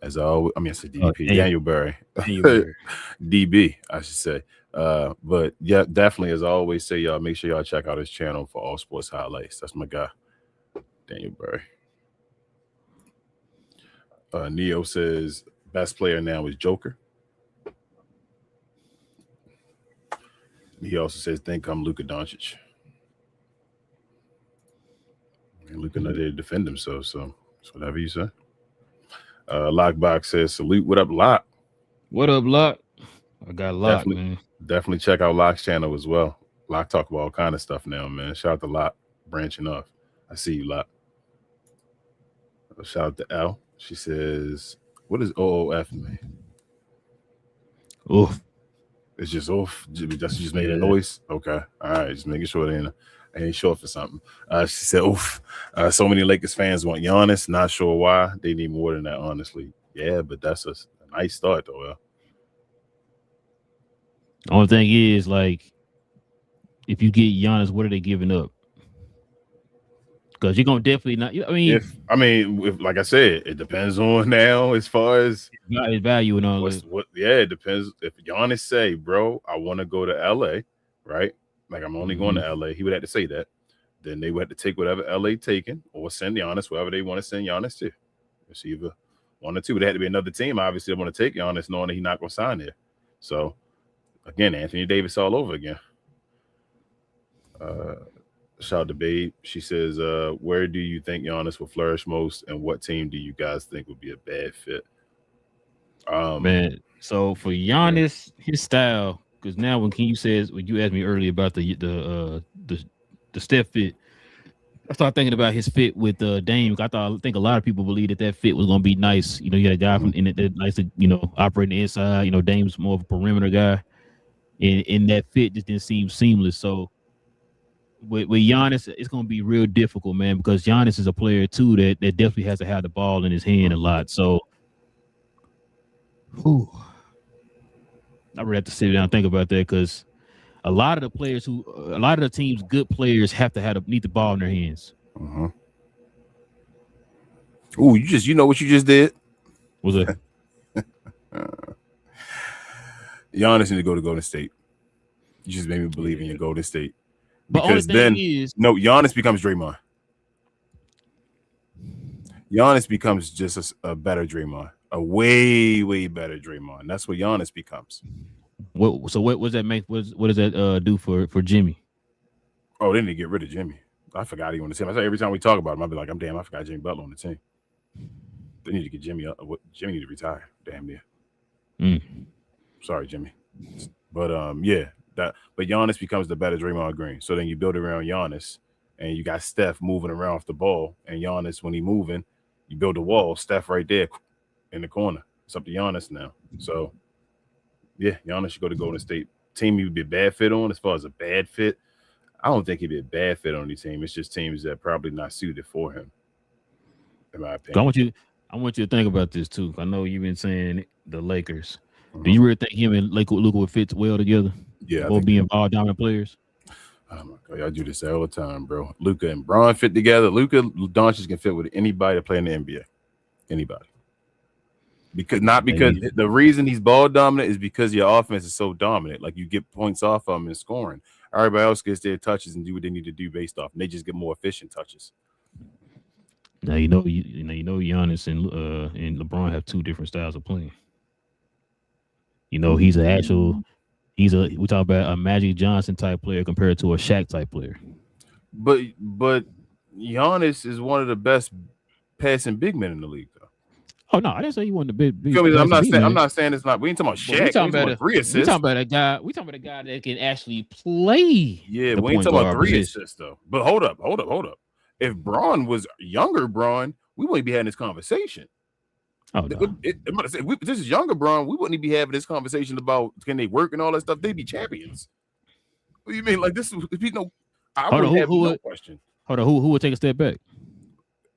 Speaker 3: As always, I mean, I said DDP, Daniel Burry. DB, I should say. But yeah, definitely, as I always say, y'all, make sure y'all check out his channel for all sports highlights. That's my guy, Daniel Burry. Neo says, best player now is Joker. He also says, think I'm Luka Doncic. And Luka not there to defend himself, so it's whatever you say. Lockbox says, salute. What up, Lock?
Speaker 1: What up, Lock? I got Lock, man.
Speaker 3: Definitely check out Lock's channel as well. Lock talk about all kind of stuff now, man. Shout out to Lock branching off. I see you, Lock. Shout out to L. She says, what is OOF, man?
Speaker 1: Oof.
Speaker 3: It's just oof. Just made a noise. Okay. All right. Just making sure they ain't short for something. She said, oof. So many Lakers fans want Giannis. Not sure why. They need more than that, honestly. Yeah, but that's a nice start, though. Well.
Speaker 1: The only thing is, like, if you get Giannis, what are they giving up? Because you're gonna definitely not. If
Speaker 3: like I said, it depends on now as far as
Speaker 1: his value and all that.
Speaker 3: It depends. If Giannis say, bro, I want to go to LA, right? Like I'm only going to LA. He would have to say that. Then they would have to take whatever LA taking or send Giannis wherever they want to send Giannis to. It's either one or two. It had to be another team. Obviously, they want to take Giannis, knowing that he's not going to sign there. So again, Anthony Davis all over again. Shout out to Babe. She says, where do you think Giannis will flourish most, and what team do you guys think would be a bad fit?
Speaker 1: Man, so for Giannis, his style, because now when you asked me earlier about the Steph fit, I started thinking about his fit with Dame. I think a lot of people believe that fit was gonna be nice. You know, you had a guy from in it nice to operating the inside. Dame's more of a perimeter guy, and that fit just didn't seem seamless. So with Giannis, it's going to be real difficult, man, because Giannis is a player, too, that definitely has to have the ball in his hand a lot. So, I really have to sit down and think about that, because a lot of the team's good players have to need the ball in their hands.
Speaker 3: Uh-huh. Oh, you know what you just did?
Speaker 1: What's that?
Speaker 3: Giannis need to go to Golden State. You just made me believe in your Golden State.
Speaker 1: Because then
Speaker 3: Giannis becomes Draymond. Giannis becomes just a better Draymond, a way, way better Draymond. That's what Giannis becomes.
Speaker 1: What does that make? What does that do for Jimmy?
Speaker 3: Oh, they need to get rid of Jimmy. I forgot he on the team. I say every time we talk about him, I'll be like, I forgot Jimmy Butler on the team. They need to get Jimmy up. Jimmy need to retire. Damn near. Sorry, Jimmy. But yeah. But Giannis becomes the better Draymond Green. So then you build around Giannis, and you got Steph moving around off the ball. And Giannis, when he moving, you build a wall. Steph right there in the corner. It's up to Giannis now. So, yeah, Giannis should go to Golden State. Team he would be a bad fit on. As far as a bad fit, I don't think he'd be a bad fit on any team. It's just teams that probably not suited for him, in my opinion.
Speaker 1: I want you to think about this, too. I know you've been saying the Lakers. Do you really think him and Luka would fit well together?
Speaker 3: Yeah,
Speaker 1: both being ball dominant players.
Speaker 3: Oh my God, y'all do this all the time, bro. Luka and Bron fit together. Luka Doncic can fit with anybody that play in the NBA. Anybody. Because the reason he's ball dominant is because your offense is so dominant. Like you get points off of him in scoring. Everybody else gets their touches and do what they need to do based off. And they just get more efficient touches.
Speaker 1: Now Giannis and LeBron have two different styles of playing. We talk about a Magic Johnson type player compared to a Shaq type player.
Speaker 3: But Giannis is one of the best passing big men in the league, though.
Speaker 1: Oh no, I didn't say he wasn't the big.
Speaker 3: I'm not saying it's not. We ain't talking about Shaq. We talking about 3 assists.
Speaker 1: We talking about a guy. We talking about a guy that can actually play.
Speaker 3: Yeah, we ain't talking about 3 assists though. But hold up. If Bron was younger, Bron, we wouldn't be having this conversation.
Speaker 1: Oh, no.
Speaker 3: This is younger Bron. We wouldn't be having this conversation about can they work and all that stuff. They'd be champions. What do you mean? Like this is I would have no question.
Speaker 1: Hold on, who would take a step back?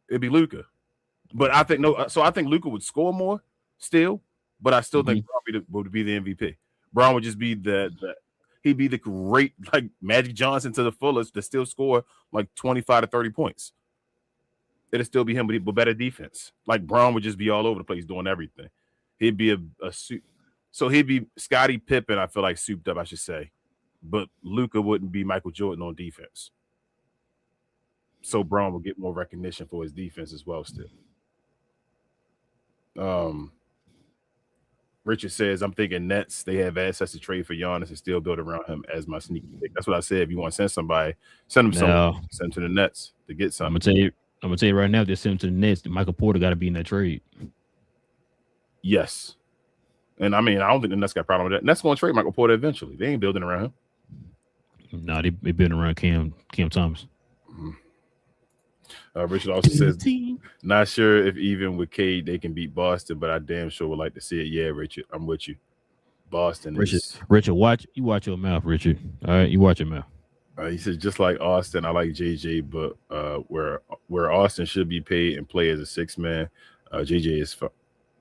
Speaker 3: It'd be Luka. But I think Luka would score more still, but I still think Bron would be the MVP. Bron would just be he'd be the great like Magic Johnson to the fullest to still score like 25 to 30 points. It'd still be him, but better defense. Like Bron would just be all over the place doing everything. He'd be so he'd be Scottie Pippen, I feel like souped up, I should say. But Luka wouldn't be Michael Jordan on defense. So Bron will get more recognition for his defense as well still. Richard says, I'm thinking Nets, they have assets to trade for Giannis and still build around him as my sneaky pick. That's what I said. If you want to send somebody, send them something. Send them to the Nets to get something.
Speaker 1: I'm gonna tell you right now, if they send him to the Nets, Michael Porter got to be in that trade.
Speaker 3: Yes. And I mean, I don't think the Nets got a problem with that. Nets going to trade Michael Porter eventually. They ain't building around him.
Speaker 1: No, they been around Cam Thomas.
Speaker 3: Richard also says, not sure if even with Cade they can beat Boston, but I damn sure would like to see it. Yeah, Richard, I'm with you. Boston is...
Speaker 1: Richard, watch your mouth, Richard. All right, you watch your mouth.
Speaker 3: He says, just like Austin, I like JJ, but where Austin should be paid and play as a 6-man, JJ is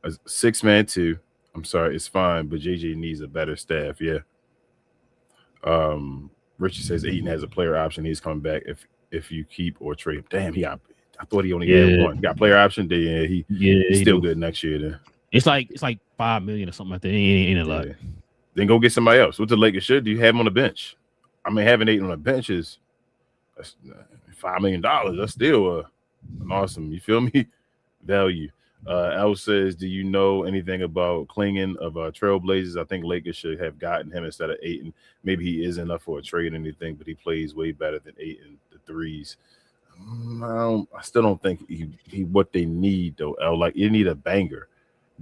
Speaker 3: a 6-man too. I'm sorry, it's fine, but JJ needs a better staff. Yeah. Richard says Ayton has a player option. He's coming back if you keep or trade him. Damn, I thought he only had one. He got player option. He's still good next year. Then
Speaker 1: it's like $5 million or something like that. Ain't a lot.
Speaker 3: Then go get somebody else. What the Lakers should do? You have him on the bench. I mean, having Ayton on the bench that's $5 million. That's still an awesome, you feel me, value. Al says, do you know anything about Klingen of Trailblazers? I think Lakers should have gotten him instead of Ayton. Maybe he isn't enough for a trade or anything, but he plays way better than Ayton, the threes. I still don't think he what they need, though, Al. Like, you need a banger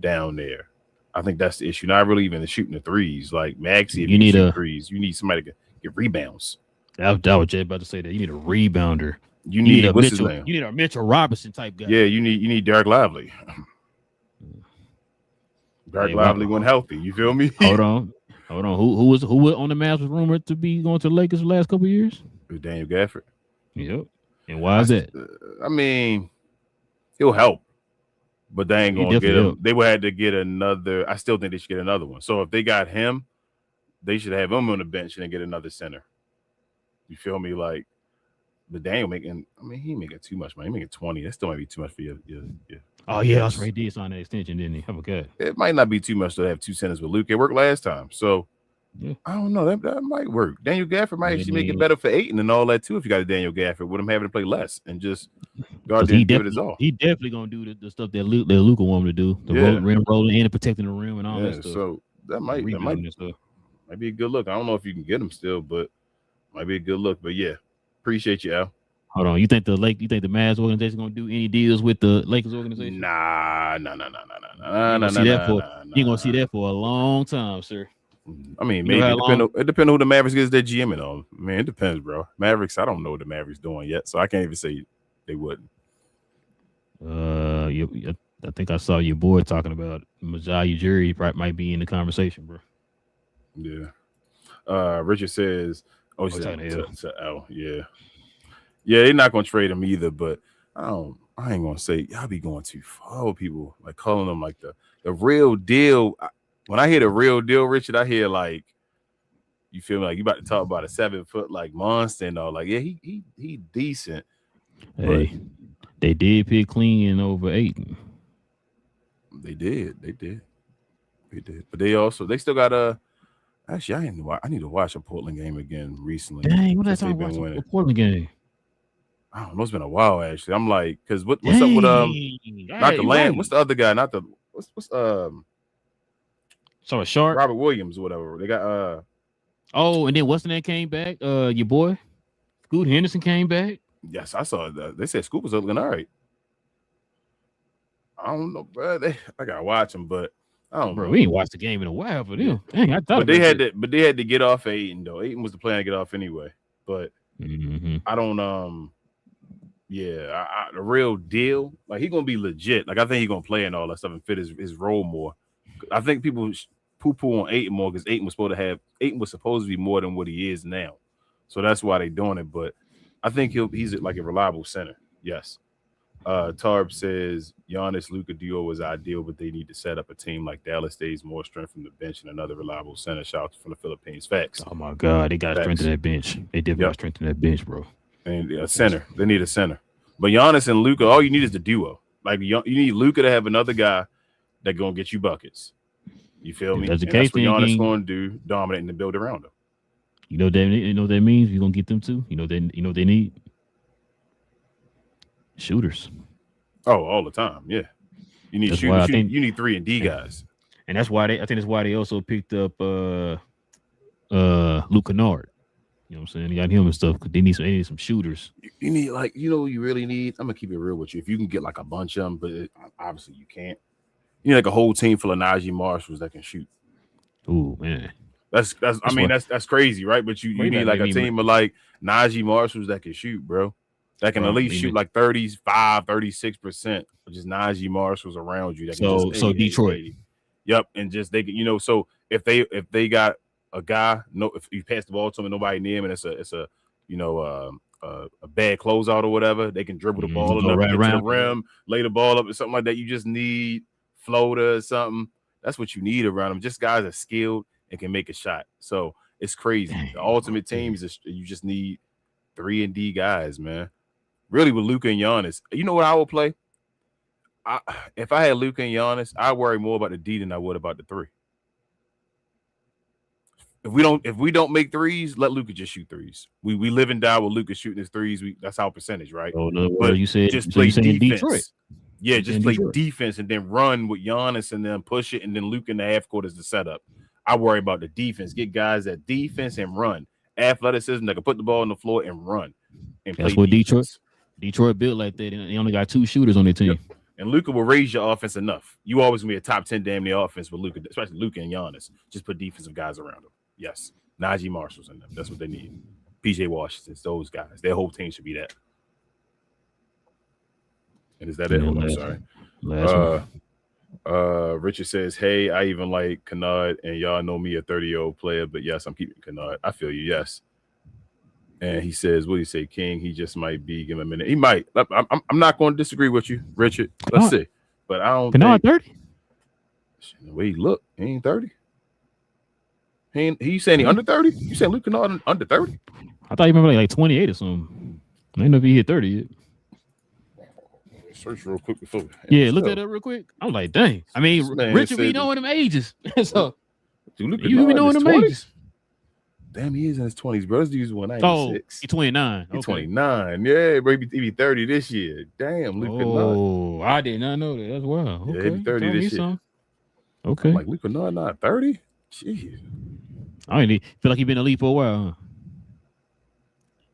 Speaker 3: down there. I think that's the issue. Not really even shooting the threes. Like, Maxey, if you need threes, you need somebody to get rebounds.
Speaker 1: I was just about to say that. You need a rebounder.
Speaker 3: You need
Speaker 1: a
Speaker 3: what's
Speaker 1: Mitchell,
Speaker 3: his name?
Speaker 1: You need a Mitchell Robinson type guy.
Speaker 3: Yeah, you need Derek Lively. Derek Lively went healthy. You feel me?
Speaker 1: Hold on. Who was on the Mavs was rumored to be going to the Lakers the last couple of years?
Speaker 3: Daniel Gafford.
Speaker 1: Yep. And why is that?
Speaker 3: I mean, he'll help, but they ain't gonna get him. They would have to get another. I still think they should get another one. So if they got him, they should have him on the bench and then get another center. You feel me? Like, but Daniel he making too much money. He making 20. That still might be too much for you.
Speaker 1: Oh yeah, that's right. He did sign that extension, didn't he? I forgot.
Speaker 3: It might not be too much to have two centers with Luke. It worked last time, so yeah. I don't know. That might work. Daniel Gafford might actually make it better for Ayton and all that too. If you got a Daniel Gafford, with him having to play less and just guard there and give it his all.
Speaker 1: He definitely gonna do the stuff that Luka want him to do, the rim rolling and protecting the rim and all that stuff.
Speaker 3: So that might be a good look. I don't know if you can get him still, but might be a good look. But yeah, appreciate you, Al.
Speaker 1: Hold on, you think the Mavs organization gonna do any deals with the Lakers organization?
Speaker 3: Nah.
Speaker 1: You ain't gonna see that for a long time, sir.
Speaker 3: I mean, maybe it depends who the Mavericks is their GM on. Man, it depends, bro. Mavericks, I don't know what the Mavericks doing yet, so I can't even say they wouldn't.
Speaker 1: I think I saw your boy talking about Masai Ujiri might be in the conversation, bro.
Speaker 3: Yeah. Richard says, yeah, they're not gonna trade him either, but I ain't gonna say y'all be going too far with people, like calling them like the real deal. When I hear the real deal, Richard, I hear like, you feel me, like you about to talk about a 7-foot like monster and all. Like, yeah, he decent.
Speaker 1: Hey, they did pick Klingen over Ayton.
Speaker 3: They did. But they still got actually I need to watch a Portland game again recently.
Speaker 1: Dang, what that's watching a Portland game?
Speaker 3: I don't know. It's been a while actually. I'm like, because what's up with not the Lamb? What's the other guy? Not the what's
Speaker 1: So a Sharp,
Speaker 3: Robert Williams or whatever. They got
Speaker 1: and then what's the name came back? Your boy Scoot Henderson came back.
Speaker 3: Yes, I saw that. They said Scoot was looking all right. I don't know, bro. I gotta watch him, but I don't know.
Speaker 1: We ain't watched the game in a while for them. Dang, I thought.
Speaker 3: But they had to get off Ayton though. Ayton was the plan to get off anyway. But I don't the real deal, like he gonna be legit. Like I think he gonna play and all that stuff and fit his role more. I think people poo-poo on Ayton more because Ayton was supposed to be more than what he is now. So that's why they doing it. But I think he's like a reliable center. Yes. Tarb says Giannis Luka duo was ideal, but they need to set up a team like Dallas stays more strength from the bench and another reliable center. Shout out from the Philippines. Facts.
Speaker 1: Oh my God, they got to strengthen that bench. They definitely got to strengthen that bench, bro.
Speaker 3: And a center. They need a center. But Giannis and Luka, all you need is the duo. Like you need Luka to have another guy that gonna get you buckets. You feel me? That's what Giannis going to do, dominate and build around him.
Speaker 1: You know what that means? You're gonna get them too. You know they need shooters.
Speaker 3: Oh, all the time, yeah. You need shooters. You need 3 and D guys,
Speaker 1: and that's why they also picked up Luke Kennard. You know what I'm saying? They got him and stuff because they need some shooters.
Speaker 3: You need what you really need. I'm gonna keep it real with you. If you can get like a bunch of them, but obviously you can't. You need like a whole team full of Najee Marshalls that can shoot.
Speaker 1: Ooh, man.
Speaker 3: That's crazy, right? But you need like a team of like Najee Marshalls that can shoot, bro. That can at least shoot like 35, 36%, which is Najee Marshalls around you. That can
Speaker 1: so Detroit.
Speaker 3: Yep. And just they can, you know, so if they got a guy, if you pass the ball to him and nobody near him and it's a you know, a bad closeout or whatever, they can dribble the ball enough to get to the rim, lay the ball up or something like that. You just need floater or something. That's what you need around them. Just guys are skilled and can make a shot. So it's crazy. The ultimate team is you just need 3-and-D guys, man. Really with Luka and Giannis. You know what I would play? If I had Luka and Giannis, I worry more about the D than I would about the 3. If we don't make threes, let Luka just shoot threes. We live and die with Luka shooting his threes. That's our percentage, right?
Speaker 1: Oh no, but you said
Speaker 3: just play defense.
Speaker 1: Detroit.
Speaker 3: Yeah, just play defense and then run with Giannis and then push it and then Luka in the half court is the setup. I worry about the defense. Get guys that defense and run. Athleticism that can put the ball on the floor and run. And
Speaker 1: that's what defense. Detroit built like that. They only got 2 shooters on their team.
Speaker 3: Yep. And Luka will raise your offense enough. You always gonna be a top 10 damn near offense with Luka, especially Luka and Giannis. Just put defensive guys around them. Yes. Najee Marshalls in them. That's what they need. PJ Washington's, those guys. Their whole team should be that. And is that it? I'm sorry. Richard says, hey, I even like Kennard, and y'all know me, a 30-year-old player, but yes, I'm keeping Kennard. I feel you, yes. And he says, what do you say, King? He just might be. Give him a minute. He might. I'm not going to disagree with you, Richard. Let's see. But I don't
Speaker 1: Kennard 30?
Speaker 3: The way he look, he ain't 30. He saying he under 30? You saying Luke Kennard under 30?
Speaker 1: I thought he remember like 28 or something. I didn't know if he hit 30 yet.
Speaker 3: Search real quick before.
Speaker 1: Yeah, look that up real quick. I'm like, dang. I mean, Richard be knowing them ages. So
Speaker 3: you
Speaker 1: be knowing them ages.
Speaker 3: Damn, he is in his 20s, bro. This dude's 196.
Speaker 1: Oh, he's 29.
Speaker 3: He's 29. Yeah, bro, he be 30 this year. Damn, Luke Kennard.
Speaker 1: Oh, I did not know that. That's wild. Okay.
Speaker 3: Yeah, he be 30 this year.
Speaker 1: Okay.
Speaker 3: I'm like, Luke Kennard not 30? Jeez.
Speaker 1: I feel like he's been elite for a while, huh?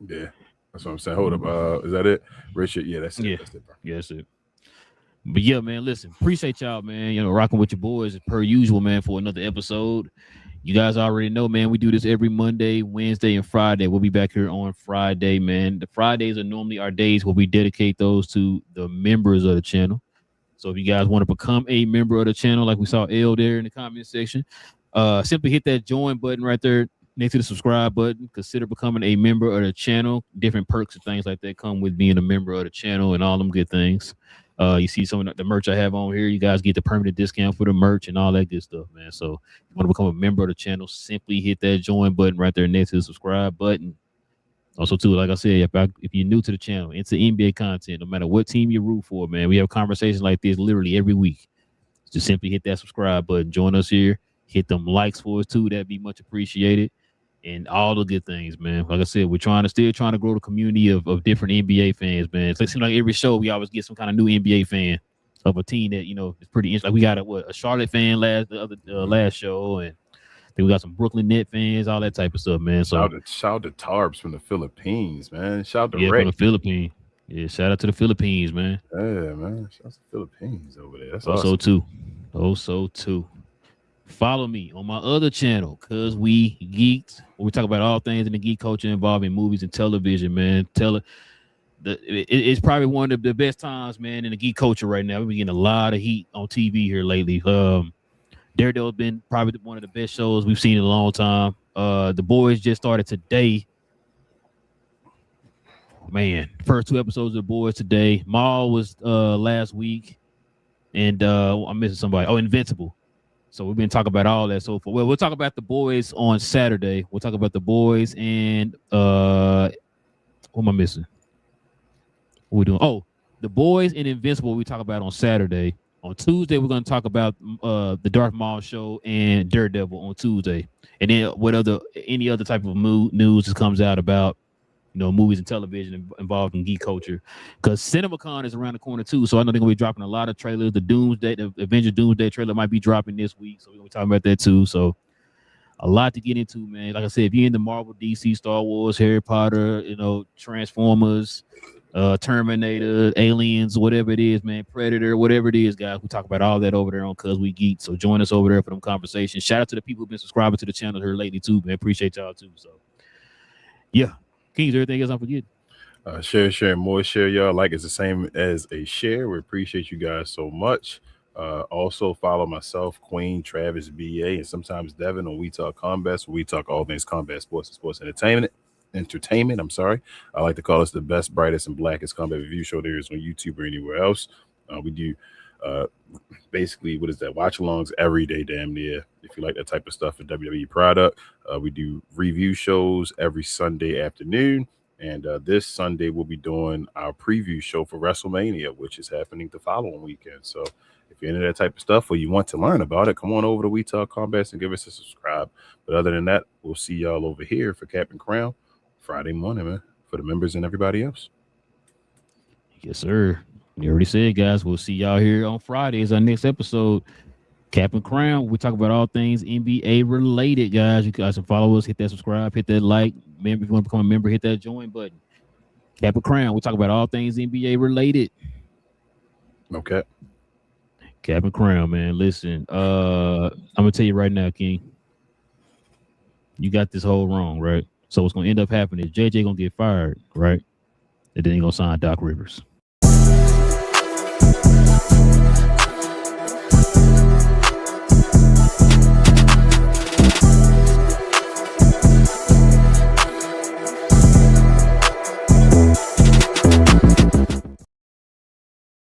Speaker 3: Yeah, that's what I'm saying. Hold up. Is that it? Richard? Yeah, that's it.
Speaker 1: Yeah.
Speaker 3: That's it, bro.
Speaker 1: Yeah, that's it. But yeah, man, listen, appreciate y'all, man. You know, rocking with your boys as per usual, man, for another episode. You guys already know, man, we do this every Monday, Wednesday, and Friday. We'll be back here on Friday, man. The Fridays are normally our days where we dedicate those to the members of the channel. So if you guys want to become a member of the channel, like we saw L there in the comment section, simply hit that join button right there next to the subscribe button. Consider becoming a member of the channel. Different perks and things like that come with being a member of the channel and all them good things. You see some of the merch I have on here. You guys get the permanent discount for the merch and all that good stuff, man. So if you want to become a member of the channel, simply hit that join button right there next to the subscribe button. Also, too, like I said, if you're new to the channel, it's the NBA content, no matter what team you root for, man. We have conversations like this literally every week. Just simply hit that subscribe button. Join us here. Hit them likes for us, too. That'd be much appreciated. And all the good things, man. Like I said, we're still trying to grow the community of different NBA fans, man. So it seems like every show we always get some kind of new NBA fan of a team that, you know, is pretty interesting. Like we got a Charlotte fan last show, and then we got some Brooklyn Net fans, all that type of stuff, man. So
Speaker 3: shout out to Tarbs from the Philippines, man. Shout out to
Speaker 1: Rick
Speaker 3: from
Speaker 1: the Philippines. Yeah, shout out to the Philippines, man.
Speaker 3: Yeah, man. Shout out to the Philippines over there. That's
Speaker 1: also
Speaker 3: awesome.
Speaker 1: too. Follow me on my other channel, Cause We Geeked, where we talk about all things in the geek culture involving movies and television, man. It's probably one of the best times, man, in the geek culture right now. We've been getting a lot of heat on TV here lately. Daredevil's been probably one of the best shows we've seen in a long time. The Boys just started today. Man, first 2 episodes of The Boys today. Maul was last week, and I'm missing somebody. Oh, Invincible. So we've been talking about all that so far. Well, we'll talk about The Boys on Saturday. We'll talk about The Boys and what am I missing? What are we doing? Oh, The Boys and Invincible we talk about on Saturday. On Tuesday, we're going to talk about the Darth Maul show and Daredevil on Tuesday. And then any other type of news that comes out about, you know, movies and television involved in geek culture, because CinemaCon is around the corner too. So I know they're gonna be dropping a lot of trailers. The Avengers Doomsday trailer might be dropping this week, so we're gonna be talking about that too. So a lot to get into, man. Like I said, if you're into Marvel, DC, Star Wars, Harry Potter, you know, Transformers, Terminator, Aliens, whatever it is, man, Predator, whatever it is, guys. We talk about all that over there on Cuz We Geek. So join us over there for them conversations. Shout out to the people who've been subscribing to the channel here lately too, man. Appreciate y'all too. So yeah, Kings, everything else I'm forgetting.
Speaker 3: Share, more share, y'all. Like it's the same as a share. We appreciate you guys so much. Also follow myself, Queen, Travis, BA, and sometimes Devin on We Talk Combat, where we talk all things combat sports and sports entertainment. I'm sorry. I like to call us the best, brightest, and blackest combat review show there is on YouTube or anywhere else. We do basically, what is that? Watch alongs every day, damn near. If you like that type of stuff for WWE product, we do review shows every Sunday afternoon. And this Sunday, we'll be doing our preview show for WrestleMania, which is happening the following weekend. So if you're into that type of stuff or you want to learn about it, come on over to We Talk Combat and give us a subscribe. But other than that, we'll see y'all over here for Cap and Crown Friday morning, man, for the members and everybody else.
Speaker 1: Yes, sir. You already said, guys, we'll see y'all here on Friday as our next episode. Cap and Crown. We talk about all things NBA related, guys. You guys can follow us, hit that subscribe, hit that like. Member, if you want to become a member, hit that join button. Cap and Crown. We talk about all things NBA related.
Speaker 3: Okay.
Speaker 1: Cap and Crown, man. Listen, I'm gonna tell you right now, King. You got this whole wrong, right? So what's gonna end up happening is JJ gonna get fired, right? And then he gonna sign Doc Rivers.